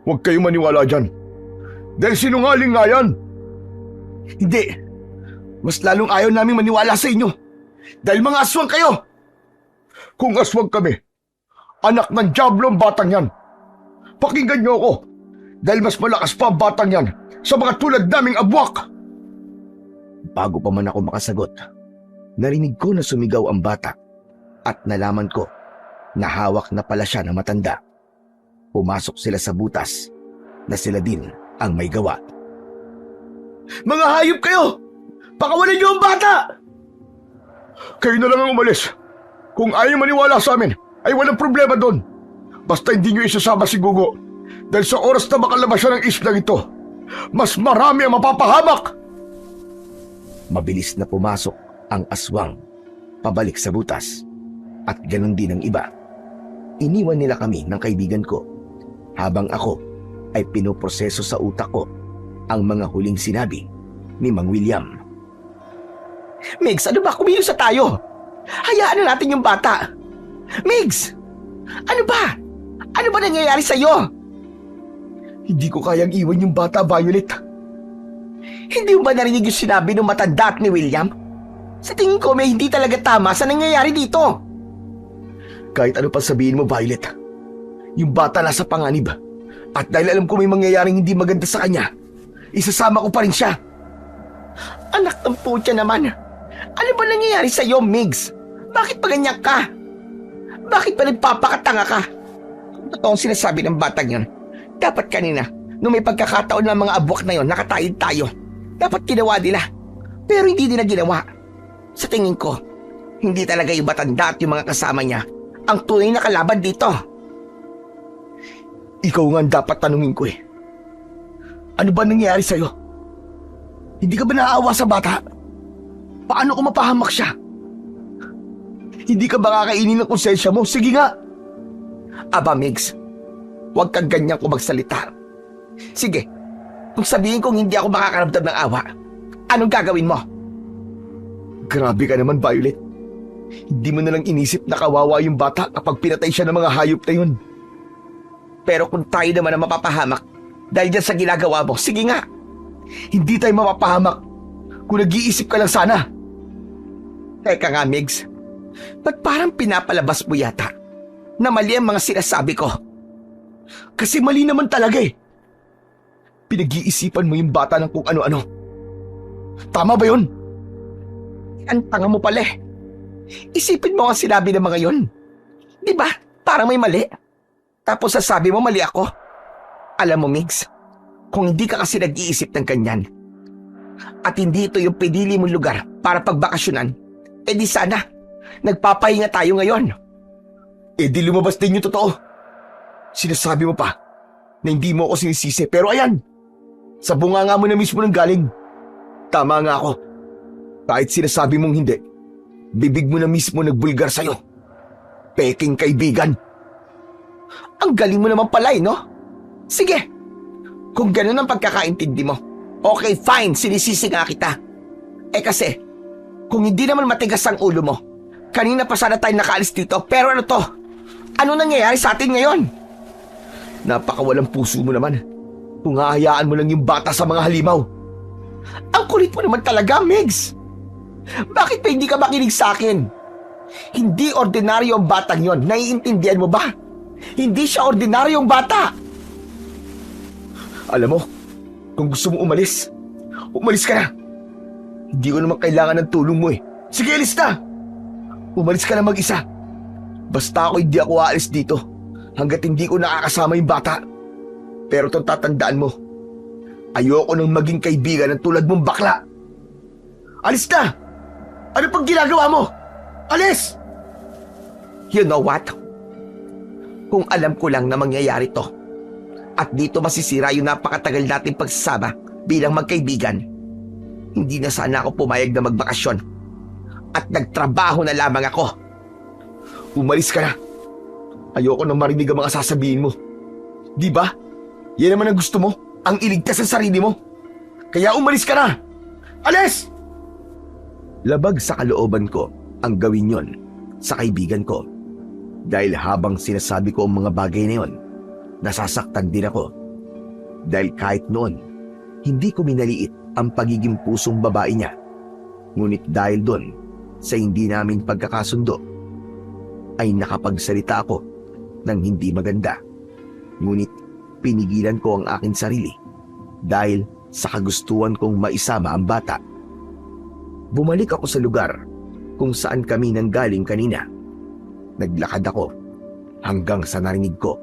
Huwag kayong maniwala dyan. Dahil sinungaling nga yan. Hindi. Mas lalong ayaw naming maniwala sa inyo. Dahil mga aswang kayo. Kung aswang kami, anak ng dyablo ang batang yan. Pakinggan niyo ako. Dahil mas malakas pa ang batang yan sa mga tulad naming abwak. Bago pa man ako makasagot, Narinig ko na sumigaw ang bata at nalaman ko na hawak na pala siya ng matanda. Pumasok sila sa butas na sila din ang may gawa. Mga hayop kayo! Pakawalan niyo ang bata! Kayo na lang ang umalis. Kung ayaw maniwala sa amin, ay walang problema doon. Basta hindi niyo isasama si Gugo. Dahil sa oras na makalabas siya ng islang ito, mas marami ang mapapahamak! Mabilis na pumasok ang aswang pabalik sa butas at ganun din ang iba. Iniwan nila kami ng kaibigan ko habang ako ay pinoproseso sa utak ko ang mga huling sinabi ni Mang William. Migs, ano ba? Kumilos na tayo. Hayaan na natin yung bata. Migs! Ano ba? Ano ba nangyayari sa'yo? Hindi ko kayang iwan yung bata, Violet. Hindi mo ba narinig yung sinabi ng matanda at ni William? Sa tingin ko may hindi talaga tama sa nangyayari dito. Kahit ano pa sabihin mo, Violet, yung bata nasa panganib. At dahil alam ko may mangyayaring hindi maganda sa kanya, isasama ko pa rin siya. Anak ng putya naman. Ano ba nangyayari sa'yo, Migs? Bakit pa ganyan ka? Bakit pa nagpapakatanga ka? Kung totoo ang sinasabi ng batang yon, dapat kanina, nung may pagkakataon ng mga abuak na yon, nakatayid tayo. Dapat ginawa nila. Pero hindi nila ginawa. Sa tingin ko, hindi talaga yung matanda at yung mga kasama niya ang tunay na kalaban dito. Ikaw nga ang dapat tanungin ko eh. Ano ba nangyayari sa'yo? Hindi ka ba naaawa sa bata? Paano ko mapahamak siya? Hindi ka ba kakainin ng konsensya mo? Sige nga! Aba, Migs, huwag kang ganyan kung magsalita. Sige, kung sabihin kong hindi ako makakaramdam ng awa, anong gagawin mo? Grabe ka naman, Violet. Hindi mo nalang inisip na kawawa yung bata kapag pinatay siya ng mga hayop na yun. Pero kung tayo naman ang mapapahamak dahil dyan sa ginagawa mo, sige nga. Hindi tayo mapapahamak kung nag-iisip ka lang sana. Teka nga, Migs, ba't parang pinapalabas mo yata na mali ang mga sinasabi ko? Kasi mali naman talaga eh. Pinag-iisipan mo yung bata ng kung ano-ano. Tama ba yun? Ang tanga mo pala eh. Isipin mo ang sinabi ng mga yon. Di ba? Parang may mali. Tapos sasabi mo mali ako. Alam mo, Migs, kung hindi ka kasi nag-iisip ng ganyan, at hindi ito yung pinili mong lugar para pagbakasyonan, di sana, nagpapahinga tayo ngayon. Di lumabas din yung totoo. Sinasabi mo pa na hindi mo ako sinisisi, pero ayan, sa bunganga mo na mismo nang galing. Tama nga ako. Kahit sinasabi mong hindi, bibig mo na mismo nagbulgar sa'yo. Peking kaibigan. Ang galing mo naman pala no? Sige, kung ganun ang pagkakaintindi mo, okay fine, sinisisi nga kita. Kasi, kung hindi naman matigas ang ulo mo, kanina pa sana tayo nakaalis dito, pero ano to? Ano nangyayari sa atin ngayon? Napakawalang puso mo naman. Kung hahayaan mo lang yung bata sa mga halimaw. Ang kulit mo naman talaga, Migs. Bakit pa hindi ka makinig sa akin? Hindi ordinaryo ang batang yon, naiintindihan mo ba? Hindi siya ordinaryong bata. Alam mo, kung gusto mo umalis, umalis ka na. Hindi ko naman kailangan ng tulong mo eh. Sige, alis na! Umalis ka na mag-isa. Basta ako hindi ako aalis dito hanggat hindi ko nakakasama yung bata. Pero itong tatandaan mo, ayoko nang maging kaibigan ng tulad mong bakla. Alis na! Ano pang ginagawa mo? Alis! You know what? Kung alam ko lang na mangyayari to, at dito masisira yung napakatagal nating pagsasama bilang magkaibigan, hindi na sana ako pumayag na magbakasyon at nagtrabaho na lamang ako. Umalis ka na. Ayoko nang marinig ang mga sasabihin mo. Di ba? Yan naman ang gusto mo, ang iligtas sa sarili mo. Kaya umalis ka na! Alis! Labag sa kalooban ko ang gawin yon sa kaibigan ko. Dahil habang sinasabi ko ang mga bagay na yon, nasasaktan din ako. Dahil kahit noon, hindi ko minaliit ang pagiging pusong babae niya. Ngunit dahil doon, sa hindi namin pagkakasundo, ay nakapagsalita ako ng hindi maganda. Ngunit pinigilan ko ang aking sarili dahil sa kagustuhan kong maisama ang bata. Bumalik ako sa lugar kung saan kami nanggaling kanina. Naglakad ako hanggang sa narinig ko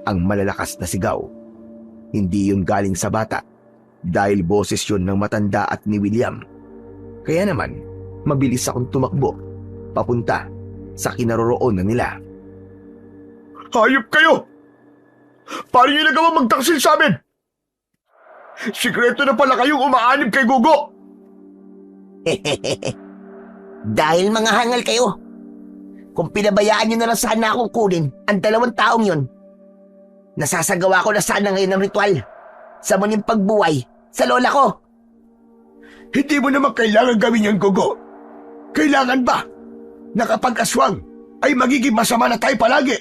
ang malalakas na sigaw. Hindi yun galing sa bata dahil boses yun ng matanda at ni William. Kaya naman, mabilis akong tumakbo papunta sa kinaroroonan nila. Hayop kayo! Paano nyo nagawa magtaksil sa amin? Sikreto na pala kayong umaanib kay Gugo! Dahil mga hangal kayo. Kung pinabayaan nyo na lang sana akong kunin ang 2 taong yun, nasasagawa ko na sana ngayon ng ritual sa muling pagbuhay sa lola ko. Hindi mo naman kailangan gawin yan, Gugo. Kailangan ba na kapag aswang ay magiging masama na tayo palagi?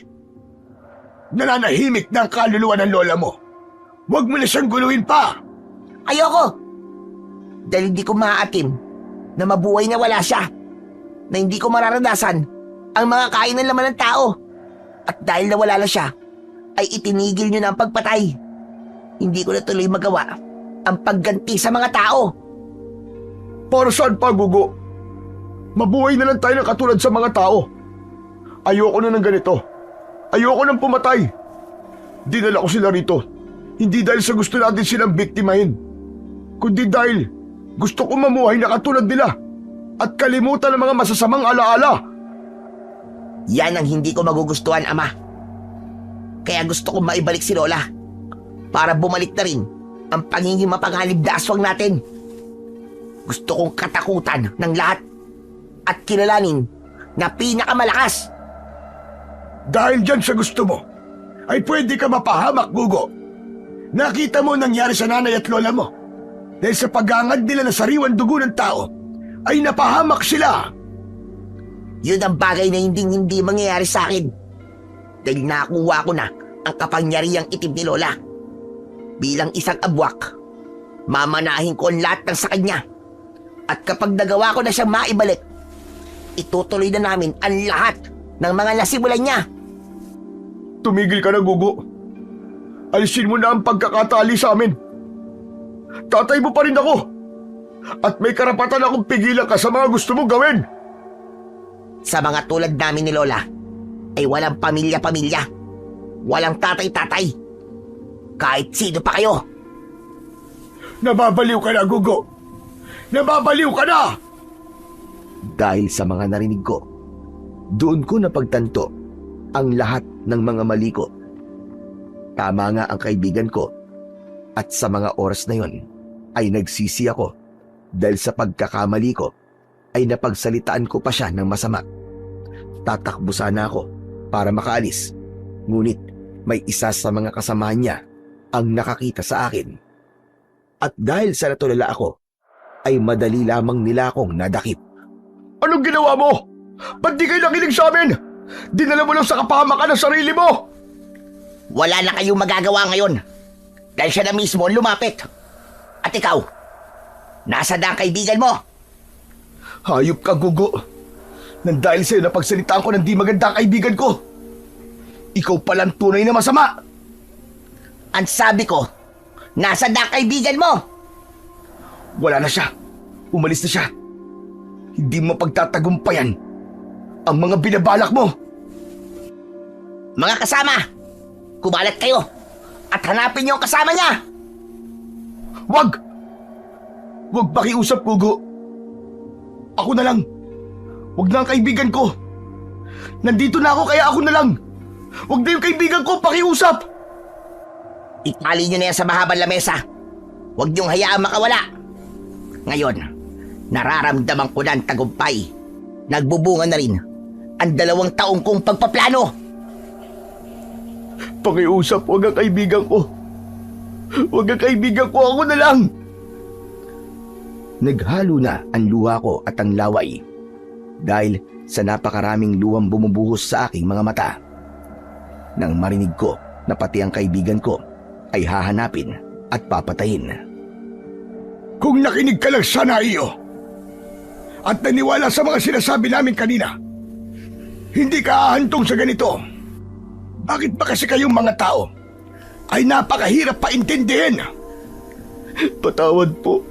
Nananahimik na ang kaluluwa ng lola mo. Huwag mo na siyang guluhin pa. Ayoko! Dahil hindi ko maaatim na mabuhay na wala siya, na hindi ko mararanasan ang mga kain ng laman ng tao. At dahil nawala na siya, ay itinigil niyo na ang pagpatay. Hindi ko na tuloy magawa ang pagganti sa mga tao. Para saan pa, Gugo? Mabuhay na lang tayo ng katulad sa mga tao. Ayoko na ng ganito. Ayoko nang pumatay. Dinala ko sila rito. Hindi dahil sa gusto natin silang biktimahin, kundi dahil gusto ko mamuhay na katulad nila at kalimutan ang mga masasamang alaala. Yan ang hindi ko magugustuhan, Ama. Kaya gusto kong maibalik si Lola para bumalik na rin ang pangingin mapanghalib na aswang natin. Gusto kong katakutan ng lahat at kilalanin na pinakamalakas. Dahil dyan sa gusto mo, ay pwede ka mapahamak, Gugo. Nakita mo nangyari sa nanay at lola mo. Dahil sa pag-angad nila ng sariwan dugo ng tao, ay napahamak sila. Yun ang bagay na hindi mangyayari sa akin. Dahil nakuha ko na ang kapangyarihang itim ni Lola. Bilang isang abwak, mamanahin ko ang lahat ng sa kanya. At kapag nagawa ko na siyang maibalik, itutuloy na namin ang lahat ng mga nasimulan niya. Tumigil ka na, Gugo. Alisin mo na ang pagkakatali sa amin. Tatay mo pa rin ako. At may karapatan akong pigilan ka sa mga gusto mong gawin. Sa mga tulad namin ni Lola, ay walang pamilya-pamilya. Walang tatay-tatay. Kahit sino pa kayo. Nababaliw ka na, Gugo. Nababaliw ka na! Dahil sa mga narinig ko, doon ko napagtanto ang lahat ng mga mali ko. Tama nga ang kaibigan ko, at sa mga oras na yon ay nagsisi ako dahil sa pagkakamali ko ay napagsalitaan ko pa siya ng masama. Tatakbo sana ako para makaalis, ngunit may isa sa mga kasamahan niya ang nakakita sa akin. At dahil sa natulala ako, ay madali lamang nila akong nadakip. Anong ginawa mo? Ba't di kayo nakinig sa amin? Dinala mo lang sa kapahamakan ng sarili mo! Wala na kayong magagawa ngayon. Dahil siya na mismo ang lumapit. At ikaw, nasa na ang kaibigan mo? Hayop ka, Gugo. Nang dahil sa'yo napagsalitaan ko ng di maganda ang kaibigan ko. Ikaw palang tunay na masama. Ang sabi ko, nasa na ang kaibigan mo? Wala na siya. Umalis na siya. Hindi mo pagtatagumpayan ang mga binabalak mo. Mga kasama, kumalat kayo at hanapin niyo ang kasama niya. Wag! Wag pakiusap, Gugo. Ako na lang. Wag na ang kaibigan ko. Nandito na ako kaya ako na lang. Wag na yung kaibigan ko, pakiusap. Itali niyo na yan sa mahabang lamesa. Huwag niyong hayaan makawala. Ngayon, nararamdaman ko na ang tagumpay. Nagbubunga na rin ang 2 taong kong pagpaplano. Pakiusap, wag ang kaibigan ko. Wag ang kaibigan ko, ako na lang. Naghalo na ang luha ko at ang laway dahil sa napakaraming luwang bumubuhos sa aking mga mata. Nang marinig ko na pati ang kaibigan ko ay hahanapin at papatayin. Kung nakinig ka lang sana iyo at naniwala sa mga sinasabi namin kanina, hindi ka ahantong sa ganito. Bakit ba kasi kayong mga tao ay napakahirap paintindihin? Patawad po.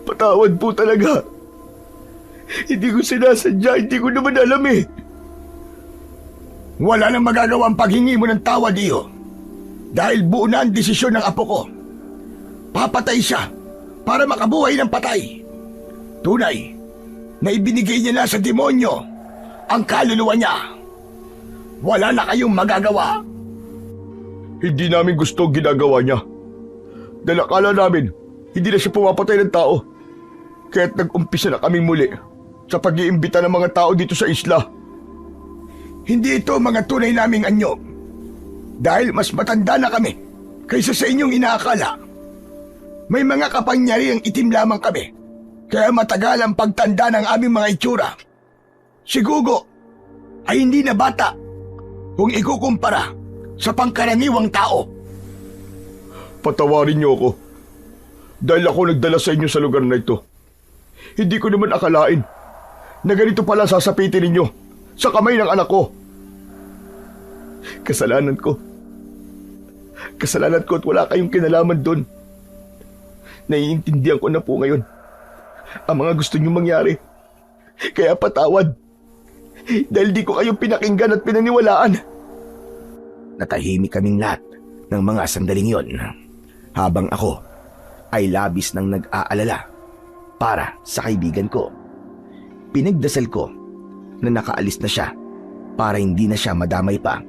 Patawad po talaga. Hindi ko sinasadya, hindi ko naman alam eh. Wala nang magagawa ang paghingi mo ng tawad, Iyo. Dahil buo na ang desisyon ng apo ko. Papatay siya para makabuhay ng patay. Tunay na ibinigay niya na sa demonyo ang kaluluwa niya. Wala na kayong magagawa. Hindi namin gusto ang ginagawa niya. Dahil akala namin, hindi na siya pumapatay ng tao. Kaya't nag-umpisa na kaming muli sa pag-iimbita ng mga tao dito sa isla. Hindi ito mga tunay naming anyo. Dahil mas matanda na kami kaysa sa inyong inaakala. May mga kapangyarihang itim lamang kami. Kaya matagal ang pagtanda ng aming mga itsura. Si Gugo ay hindi na bata kung ikukumpara sa pangkaraniwang tao. Patawarin niyo ako. Dahil ako nagdala sa inyo sa lugar na ito. Hindi ko naman akalain na ganito pala sasapitin ninyo sa kamay ng anak ko. Kasalanan ko. Kasalanan ko at wala kayong kinalaman doon. Naiintindihan ko na po ngayon ang mga gusto niyong mangyari. Kaya patawad. Dahil di ko kayo pinakinggan at pinaniwalaan. Natahimik kaming lahat ng mga sandaling yon, habang ako ay labis nang nag-aalala para sa kaibigan ko. Pinagdasal ko na nakaalis na siya para hindi na siya madamay pa.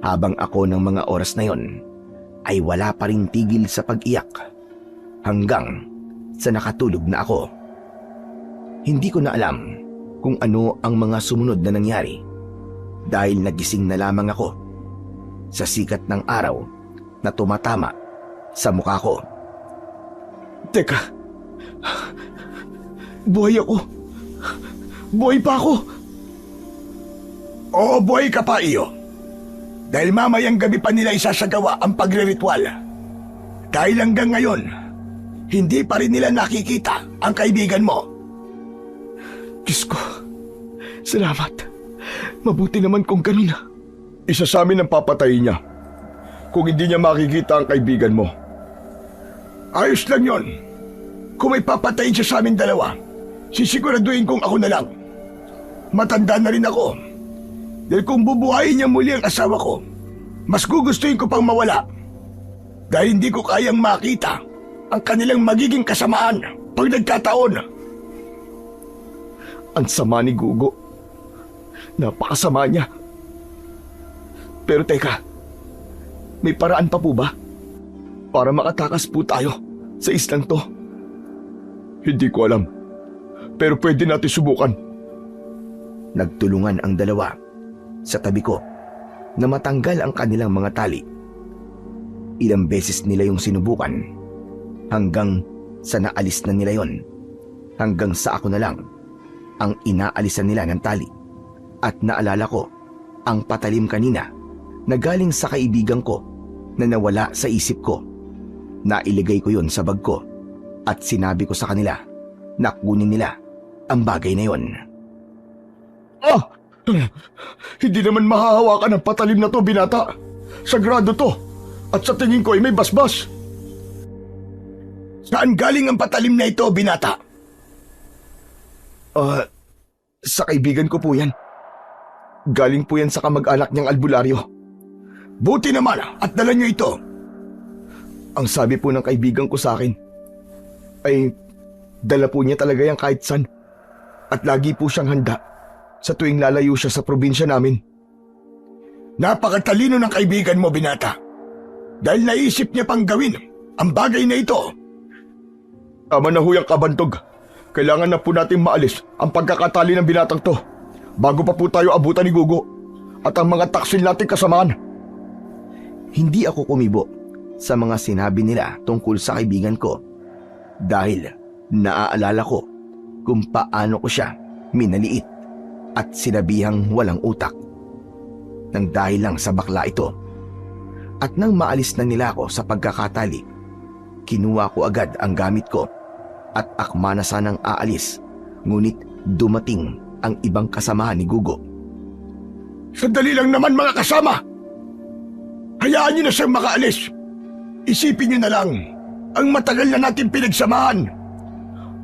Habang ako ng mga oras na yon ay wala pa ring tigil sa pag-iyak hanggang sa nakatulog na ako. Hindi ko na alam kung ano ang mga sumunod na nangyari dahil nagising na lamang ako sa sikat ng araw na tumatama sa mukha ko. Teka. Buhay ako. Buhay pa ako. Oo, buhay ka pa, Iyo. Dahil mamayang gabi pa nila isasagawa ang pagre-ritual. Dahil hanggang ngayon, hindi pa rin nila nakikita ang kaibigan mo. Diyos ko. Salamat. Mabuti naman kung ganun. Isa sa amin ang papatayin niya kung hindi niya makikita ang kaibigan mo. Ayos lang yon. Kung may papatayin siya sa amin dalawa, sisiguraduhin kong ako na lang. Matanda na rin ako. Dahil kung bubuhayin niya muli ang asawa ko, mas gugustuhin ko pang mawala. Dahil hindi ko kayang makita ang kanilang magiging kasamaan pag nagkataon. Ang sama ni Gugo. Napakasama niya. Pero teka, may paraan pa po ba para makatakas po tayo sa islang to? Hindi ko alam, pero pwede natin subukan. Nagtulungan ang dalawa sa tabi ko na matanggal ang kanilang mga tali. Ilang beses nila yung sinubukan hanggang sa naalis na nila yon, hanggang sa ako na lang ang inaalisan nila ng tali. At naalala ko ang patalim kanina na galing sa kaibigan ko na nawala sa isip ko. Nailigay ko yon sa bag ko at sinabi ko sa kanila na kunin nila ang bagay na yon. Ah! Hindi naman mahahawakan ang patalim na to, binata. Sagrado to. At sa tingin ko ay may basbas. Saan galing ang patalim na ito, binata? Sa kaibigan ko po yan. Galing po yan sa kamag-anak niyang albularyo. Buti naman at dala niyo ito. Ang sabi po ng kaibigan ko sa akin ay dala po niya talaga yan kahit saan. At lagi po siyang handa sa tuwing lalayo siya sa probinsya namin. Napakatalino ng kaibigan mo, binata. Dahil naisip niya pang gawin ang bagay na ito. Tama na huyang kabantog. Kailangan na po natin maalis ang pagkakatali ng binatang to bago pa po tayo abutan ni Gugo at ang mga taksil natin kasamaan. Hindi ako kumibo sa mga sinabi nila tungkol sa kaibigan ko dahil naaalala ko kung paano ko siya minaliit at sinabihang walang utak nang dahil lang sa bakla ito. At nang maalis na nila ako sa pagkakatali, kinuha ko agad ang gamit ko at akma na sanang aalis, ngunit dumating ang ibang kasama ni Gugo. Sandali lang naman, mga kasama! Hayaan niyo na siyang makaalis. Isipin niyo na lang ang matagal na natin pinagsamahan.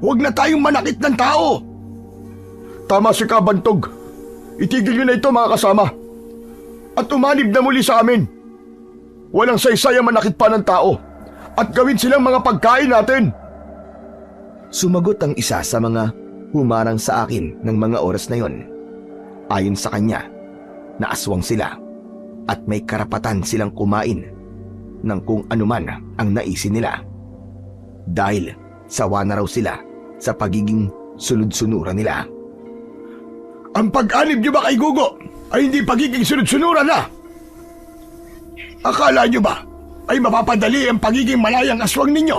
Huwag na tayong manakit ng tao. Tama si Kabantog. Itigil niyo na ito mga kasama. At umanib na muli sa amin. Walang saysay ang manakit pa ng tao. At gawin silang mga pagkain natin. Sumagot ang isa sa mga humarang sa akin ng mga oras na yon. Ayon sa kanya, naaswang sila at may karapatan silang kumain ng kung anuman ang naisin nila. Dahil sawa na raw sila sa pagiging sunod-sunuran nila. Ang pag-anib niyo ba kay Gugo ay hindi pagiging sunod-sunuran na? Akala niyo ba ay mapapadali ang pagiging malayang aswang ninyo?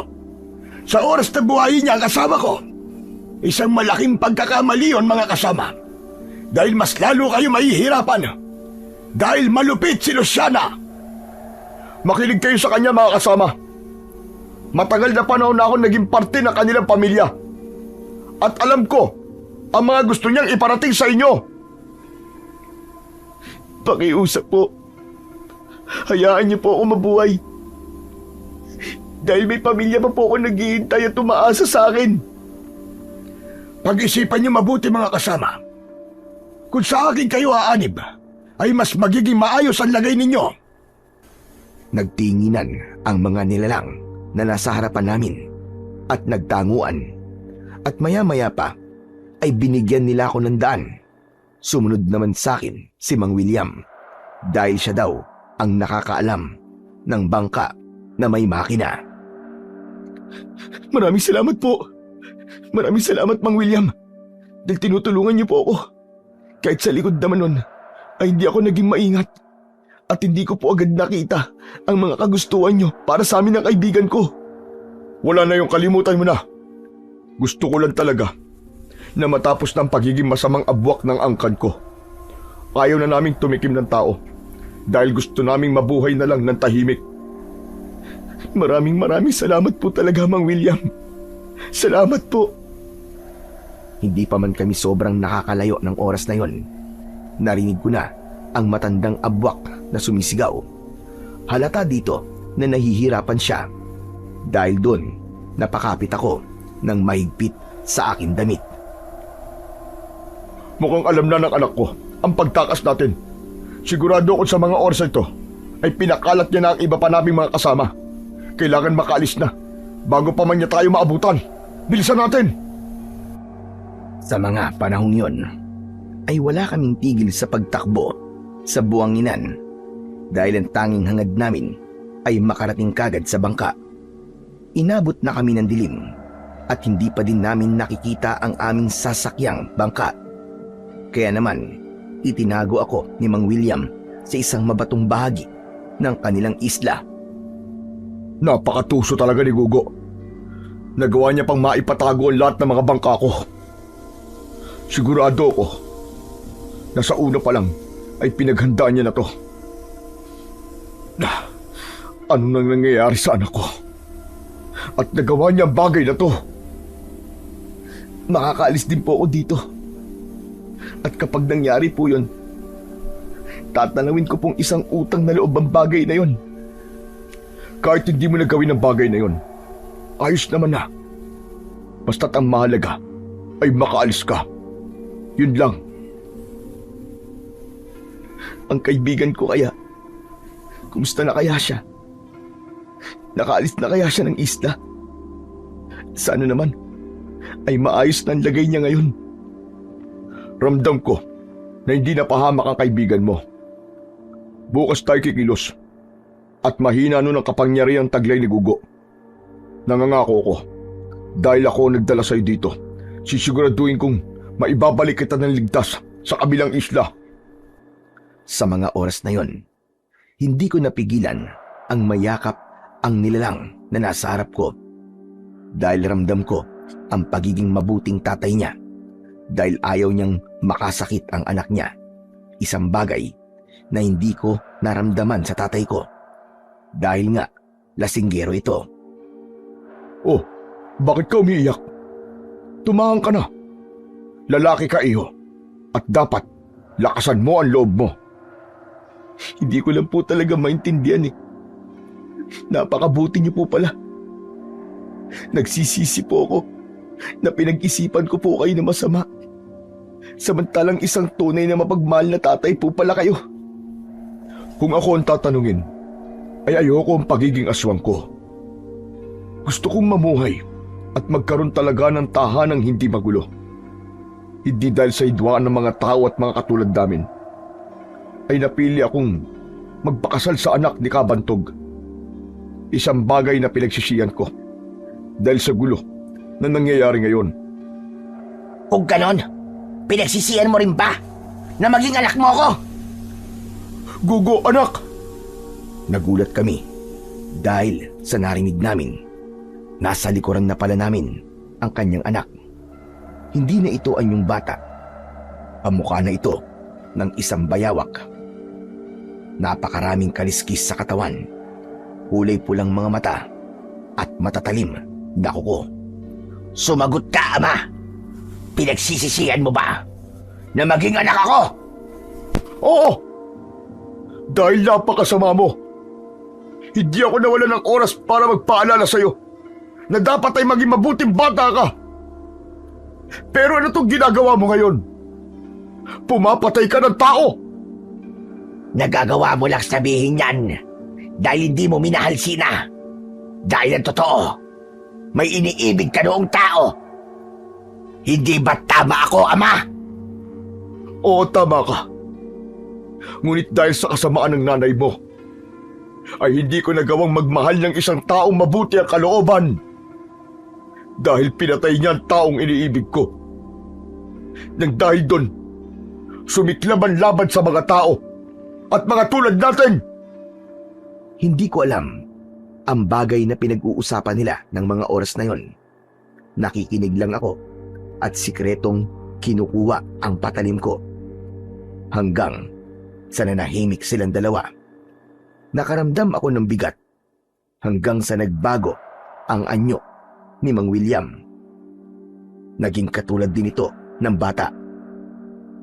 Sa oras na buhayin niya ang kasama ko, isang malaking pagkakamali yon mga kasama. Dahil mas lalo kayo mahihirapan. Dahil malupit si Luciana. Makinig kayo sa kanya mga kasama. Matagal na panahon na ako naging parte ng kanilang pamilya. At alam ko ang mga gusto niyang iparating sa inyo. Pakiusap po. Hayaan niyo po ako mabuhay. Dahil may pamilya pa po ako naghihintay at umaasa sa akin. Pag-isipan niyo mabuti mga kasama. Kung sa akin kayo aanib, ay mas magiging maayos ang lagay ninyo. Nagtinginan ang mga nilalang na nasa harapan namin at nagtanguan. At maya-maya pa ay binigyan nila ako ng daan. Sumunod naman sa akin si Mang William dahil siya daw ang nakakaalam ng bangka na may makina. Maraming salamat po. Maraming salamat, Mang William. Dahil tinutulungan niyo po ako. Kahit sa likod naman nun, ay hindi ako naging maingat. At hindi ko po agad nakita ang mga kagustuhan niyo para sa amin ng kaibigan ko. Wala na yung kalimutan mo na. Gusto ko lang talaga na matapos ng pagiging masamang abwak ng angkan ko. Ayaw na naming tumikim ng tao dahil gusto naming mabuhay na lang ng tahimik. Maraming salamat po talaga, Mang William. Salamat po. Hindi pa man kami sobrang nakakalayo ng oras na yon. Narinig ko na ang matandang abwak na sumisigaw. Halata dito na nahihirapan siya. Dahil doon, napakapit ako ng mahigpit sa aking damit. Mukhang alam na ng anak ko ang pagtakas natin. Sigurado ako sa mga oras na ito ay pinakalat niya na ang iba pa naming mga kasama. Kailangan makaalis na bago pa man niya tayo maabutan. Bilisan natin! Sa mga panahong yon, ay wala kaming tigil sa pagtakbo sa buwanginan dahil ang tanging hangad namin ay makarating kagad sa bangka. Inabot na kami ng dilim at hindi pa din namin nakikita ang aming sasakyang bangka. Kaya naman, itinago ako ni Mang William sa isang mabatong bahagi ng kanilang isla. Napakatuso talaga ni Gugo. Nagawa niya pang maipatago ang lahat ng mga bangka ko. Sigurado ko na sa una pa lang ay pinaghandaan niya na to. Ano nang nangyayari sa anak ko? At nagawa niya ang bagay na to. Makakaalis din po ako dito. At kapag nangyari po yun, tatanawin ko pong isang utang na loob ang bagay na yun. Kahit hindi mo nagawin ang bagay na yun, ayos naman na. Basta't ang mahalaga ay makaalis ka. Yun lang. Ang kaibigan ko kaya, kumusta na kaya siya? Nakaalis na kaya siya ng isla? Sana naman ay maayos na ang lagay niya ngayon. Ramdam ko na hindi napahamak ang kaibigan mo. Bukas tayo kikilos at mahina nun ang kapangyarihang taglay ni Gugo. Nangangako ko, dahil ako nagdala sa'yo dito, sisiguraduhin kong maibabalik kita ng ligtas sa kabilang isla. Sa mga oras na yon, hindi ko napigilan ang mayakap ang nilalang na nasa harap ko. Dahil ramdam ko ang pagiging mabuting tatay niya. Dahil ayaw niyang makasakit ang anak niya. Isang bagay na hindi ko naramdaman sa tatay ko. Dahil nga, lasinggero ito. Oh, bakit ka umiiyak? Tumahang ka na. Lalaki ka, iho. At dapat, lakasan mo ang loob mo. Hindi ko lang po talaga maintindihan eh. Napakabuti niyo po pala. Nagsisisi po ako na pinag-isipan ko po kayo na masama. Samantalang isang tunay na mapagmahal na tatay po pala kayo. Kung ako ang tatanungin, ay ayoko ang pagiging aswang ko. Gusto kong mamuhay at magkaroon talaga ng tahanang hindi magulo. Hindi dahil sa hidwaan ng mga tao at mga katulad namin, ay napili akong magpakasal sa anak ni Kabantog. Isang bagay na pinagsisiyan ko dahil sa gulo na nangyayari ngayon. Kung ganon, pinagsisiyan mo rin ba na maging anak mo ako? Gugo, anak! Nagulat kami dahil sa narinig namin. Nasa likuran na pala namin ang kanyang anak. Hindi na ito anyong bata. Pamukha na ito ng isang bayawak. Napakaraming kaliskis sa katawan, kulay pulang mga mata at matatalim na kuko. Sumagot ka, Ama. Pinagsisisihan mo ba na maging anak ako? Oo! Dahil napakasama mo. Hindi ako nawalan ng oras para magpaalala sa'yo na dapat ay maging mabuting bata ka. Pero ano itong ginagawa mo ngayon? Pumapatay ka ng tao! Nagagawa mo lang sabihin yan dahil hindi mo minahal Sina. Dahil ang totoo, may iniibig ka noong tao. Hindi ba tama ako, Ama? Oo, tama ka. Ngunit dahil sa kasamaan ng nanay mo, ay hindi ko nagawang magmahal ng isang taong mabuti ang kalooban. Dahil pinatay niya ang taong iniibig ko. Nang dahil doon, sumiklaban laban sa mga tao at mga tulad natin. Hindi ko alam ang bagay na pinag-uusapan nila ng mga oras na yon. Nakikinig lang ako at sikretong kinukuha ang patalim ko. Hanggang sa nanahimik silang dalawa. Nakaramdam ako ng bigat hanggang sa nagbago ang anyo ni Mang William. Naging katulad din ito ng bata.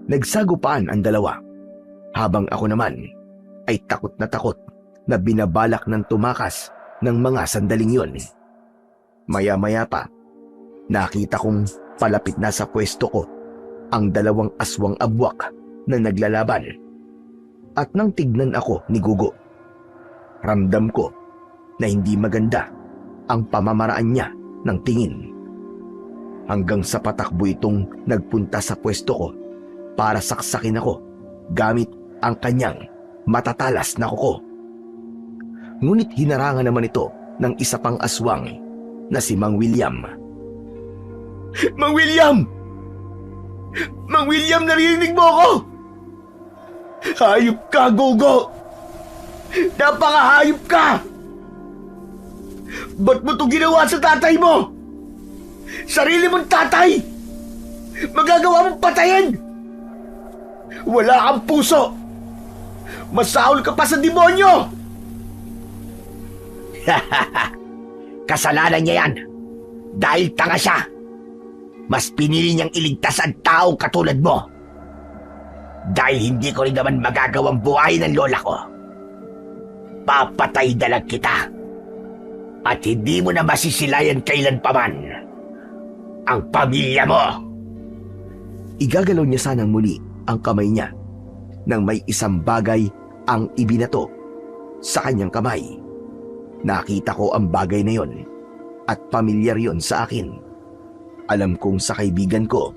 Nagsagupaan ang dalawa habang ako naman ay takot na binabalak ng tumakas ng mga sandaling yon. Maya-maya pa, nakita kong palapit na sa pwesto ko ang dalawang aswang abwak na naglalaban. At nang tignan ako ni Gugo, ramdam ko na hindi maganda ang pamamaraan niya ng tingin. Hanggang sa patakbo itong nagpunta sa pwesto ko para saksakin ako gamit ang kanyang matatalas na kuko. Ngunit hinarangan naman ito ng isa pang aswang na si Mang William. Mang William! Mang William, narinig mo ako! Hayop ka, Gogo! Napakahayop ka! Ba't mo ito ginawa sa tatay mo? Sarili mong tatay! Magagawa mong patayin! Wala kang puso! Masahol ka pa sa demonyo! Kasalanan niya yan dahil tanga siya. Mas pinili niyang iligtas ang taong katulad mo. Dahil hindi ko rin naman magagawang buhayin ng lola ko. Papatay na lang kita. At hindi mo na masisilayan kailanpaman ang pamilya mo. Igagalaw niya sanang muli ang kamay niya nang may isang bagay ang ibinato sa kanyang kamay. Nakita ko ang bagay na yon at pamilyar yon sa akin. Alam kong sa kaibigan ko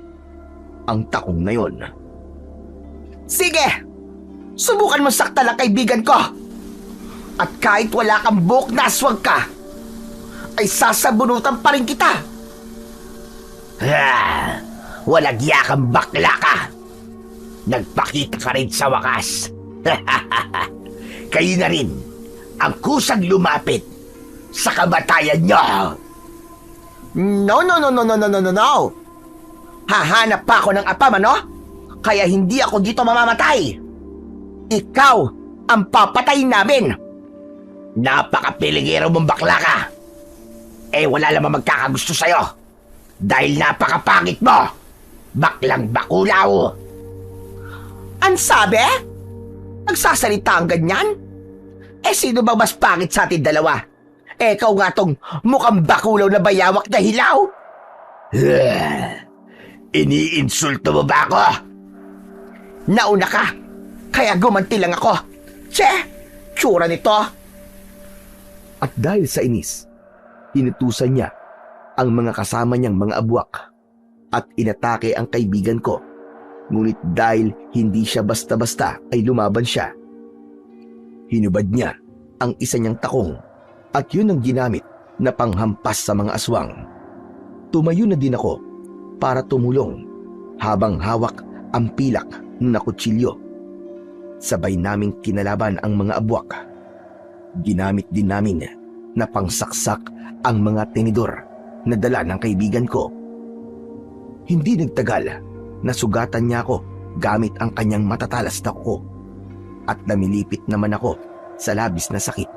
ang takong na yon. Sige! Subukan mo saktan ang kaibigan ko. At kahit wala kang buhok na aswang ka, ay sasabunutan pa rin kita. Walang yakang bakla ka. Nagpakita ka rin sa wakas. Kayo na rin ang kusang lumapit sa kamatayan nyo. No. Hahanap pa ako ng apam, ano? Kaya hindi ako dito mamamatay. Ikaw ang papatayin namin. Napaka-piligero mong bakla ka. Wala lamang magkakagusto sa'yo. Dahil napakapangit mo. Baklang bakulaw. Ang sabi? Nagsasalita ang ganyan? Sino bang mas pangit sa atin dalawa? Ikaw nga tong mukhang bakulaw na bayawak na hilaw. Iniinsulto mo ba ako? Nauna ka! Kaya gumanti lang ako! Che! Tsura nito! At dahil sa inis, inutusan niya ang mga kasama niyang mga abwak at inatake ang kaibigan ko. Ngunit dahil hindi siya basta-basta ay lumaban siya. Hinubad niya ang isa niyang takong at yun ang ginamit na panghampas sa mga aswang. Tumayo na din ako para tumulong habang hawak ang pilak na kutsilyo. Sabay naming kinalaban ang mga abwak. Ginamit din namin na pangsaksak ang mga tinidor na dala ng kaibigan ko. Hindi nagtagal, nasugatan niya ako gamit ang kanyang matatalas na kuko at namilipit naman ako sa labis na sakit.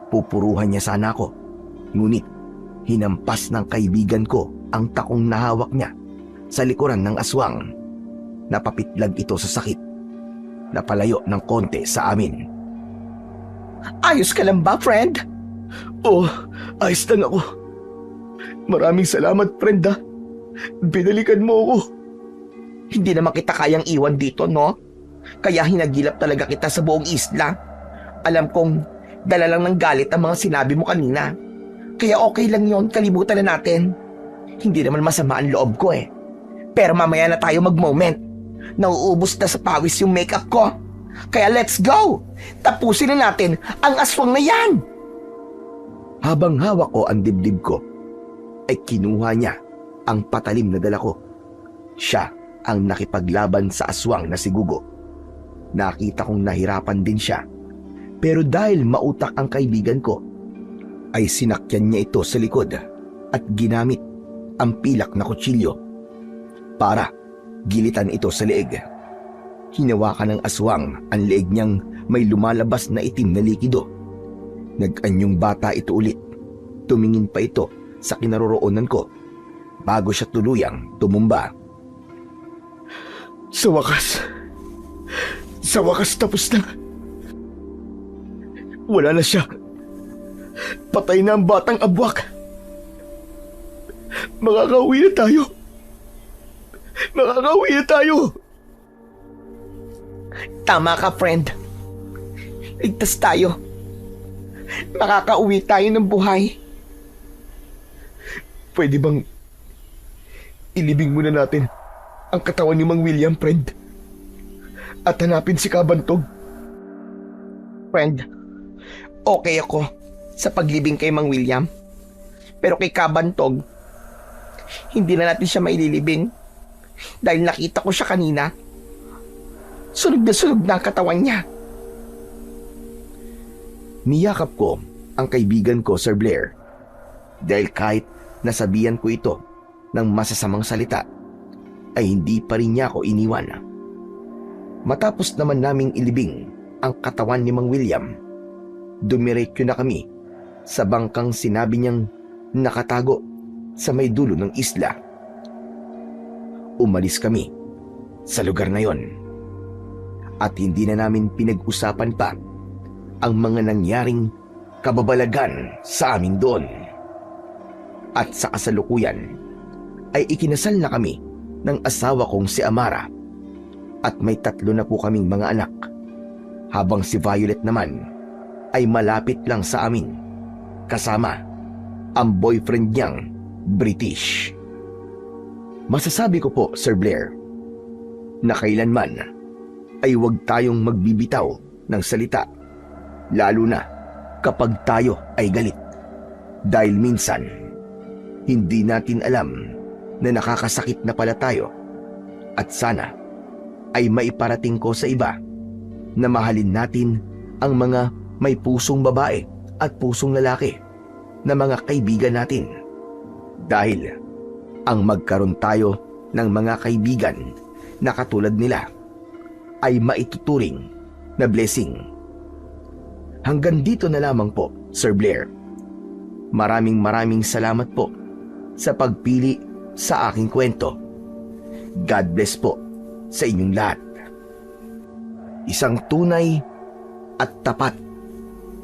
Pupuruhan niya sana ako, ngunit hinampas ng kaibigan ko ang takong nahawak niya sa likuran ng aswang. Napapitlag ito sa sakit. Napalayo ng konti sa amin. Ayos ka lang ba, friend? Oh, ayos lang ako. Maraming salamat, friend ha. Binalikan mo ako. Hindi naman kita kayang iwan dito, no? Kaya hinagilap talaga kita sa buong isla. Alam kong dala lang ng galit ang mga sinabi mo kanina. Kaya okay lang yon, kalimutan na natin. Hindi naman masama ang loob ko eh. Pero mamaya na tayo mag-moment. Nauubos na sa pawis yung makeup ko. Kaya let's go! Tapusin na natin ang aswang na yan! Habang hawak ko ang dibdib ko, ay kinuha niya ang patalim na dala ko. Siya ang nakipaglaban sa aswang na si Gugo. Nakita kong nahirapan din siya. Pero dahil mautak ang kaibigan ko, ay sinakyan niya ito sa likod at ginamit ang pilak na kutsilyo para gilitan ito sa leeg. Hinawakan ng aswang ang leeg niyang may lumalabas na itim na likido. Nag-anyong bata ito ulit. Tumingin pa ito sa kinaroroonan ko bago siya tuluyang tumumba. Sa wakas tapos na. Wala na siya. Patay na ang batang abwak. Makakauwi na tayo. Makakauwi na tayo. Tama ka, friend. Ligtas tayo. Makakauwi tayo ng buhay. Pwede bang ilibing muna natin ang katawan ni Mang William, friend? At hanapin si Kabantog. Friend, okay ako sa paglibing kay Mang William. Pero kay Kabantog, hindi na natin siya maililibing. Dahil nakita ko siya kanina. Sunog na ang katawan niya. Niyakap ko ang kaibigan ko, Sir Blair. Dahil kahit nasabihan ko ito ng masasamang salita, ay hindi pa rin niya ako iniwan. Matapos naman naming ilibing ang katawan ni Mang William, dumiretso na kami sa bangkang sinabi niyang nakatago sa may dulo ng isla. Umalis kami sa lugar na yon at hindi na namin pinag-usapan pa ang mga nangyaring kababalagan sa amin doon. At sa kasalukuyan ay ikinasal na kami ng asawa kong si Amara at may 3 na po kaming mga anak, habang si Violet naman ay malapit lang sa amin kasama ang boyfriend niyang British. Masasabi ko po, Sir Blair, na kailanman ay huwag tayong magbibitaw ng salita, lalo na kapag tayo ay galit. Dahil minsan, hindi natin alam na nakakasakit na pala tayo, at sana ay maiparating ko sa iba na mahalin natin ang mga may pusong babae at pusong lalaki na mga kaibigan natin. Dahil ang magkaroon tayo ng mga kaibigan na katulad nila ay maituturing na blessing. Hanggang dito na lamang po, Sir Blair. Maraming salamat po sa pagpili sa aking kwento. God bless po sa inyong lahat. Isang tunay at tapat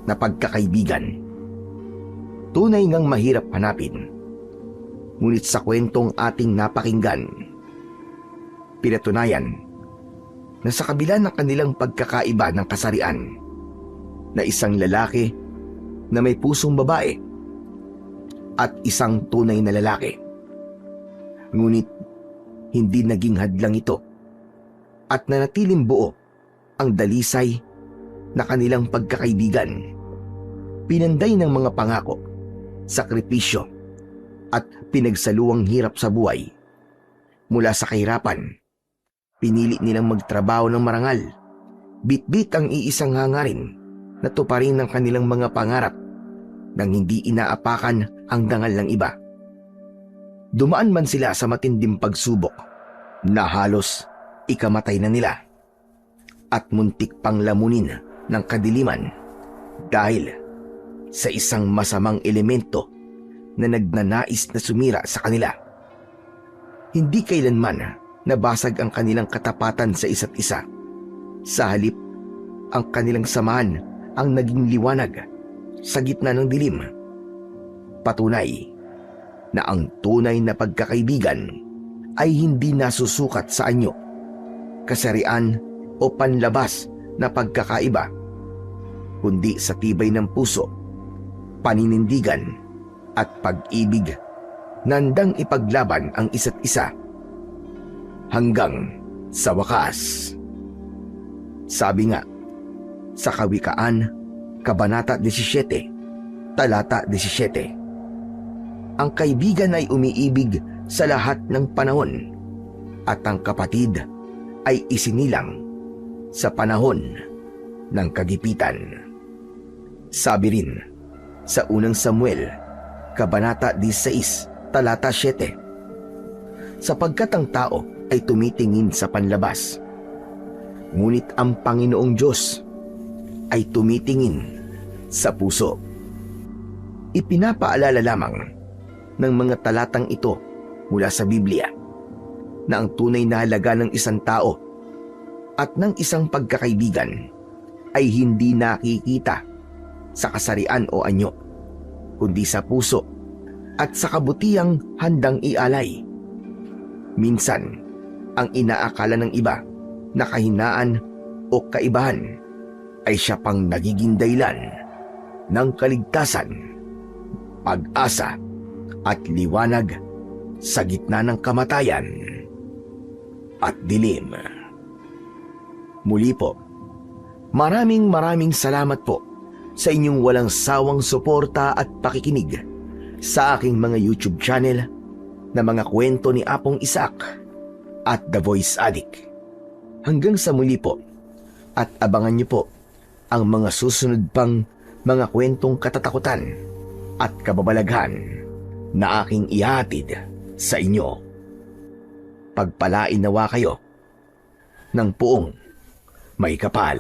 na pagkakaibigan. Tunay ngang mahirap hanapin. Ngunit sa kwentong ating napakinggan, pinatunayan na sa kabila ng kanilang pagkakaiba ng kasarian, na isang lalaki na may pusong babae at isang tunay na lalaki. Ngunit hindi naging hadlang ito at nanatiling buo ang dalisay na kanilang pagkakaibigan. Pinanday ng mga pangako, sakripisyo at pinagsaluang hirap sa buhay. Mula sa kahirapan, pinili nilang magtrabaho ng marangal, bitbit ang iisang hangarin na tuparin ng kanilang mga pangarap nang hindi inaapakan ang dangal ng iba. Dumaan man sila sa matinding pagsubok na halos ikamatay na nila at muntik pang lamunin ng kadiliman dahil sa isang masamang elemento na nagnanais na sumira sa kanila. Hindi kailanman nabasag ang kanilang katapatan sa isa't isa. Sa halip, ang kanilang samahan ang naging liwanag sa gitna ng dilim. Patunay na ang tunay na pagkakaibigan ay hindi nasusukat sa anyo, kasarian o panlabas na pagkakaiba, kundi sa tibay ng puso, paninindigan at pag-ibig nandang ipaglaban ang isa't isa hanggang sa wakas. Sabi nga sa Kawikaan, Kabanata 17, Talata 17, ang kaibigan ay umiibig sa lahat ng panahon at ang kapatid ay isinilang sa panahon ng kagipitan. Sabi rin sa unang Samuel, Kabanata 16, Talata 7, sapagkat ang tao ay tumitingin sa panlabas, ngunit ang Panginoong Diyos ay tumitingin sa puso. Ipinapaalala lamang ng mga talatang ito mula sa Biblia na ang tunay na halaga ng isang tao at ng isang pagkakaibigan ay hindi nakikita sa kasarian o anyo, kundi sa puso at sa kabutihang handang ialay. Minsan, ang inaakala ng iba na kahinaan o kaibahan ay siya pang nagiging dahilan ng kaligtasan, pag-asa at liwanag sa gitna ng kamatayan at dilim. Muli po, maraming salamat po sa inyong walang sawang suporta at pakikinig sa aking mga YouTube channel na mga kwento ni Apong Isaac at The Voice Addict. Hanggang sa muli po, at abangan niyo po ang mga susunod pang mga kwentong katatakutan at kababalaghan na aking ihatid sa inyo. Pagpalain nawa kayo ng puong may kapal.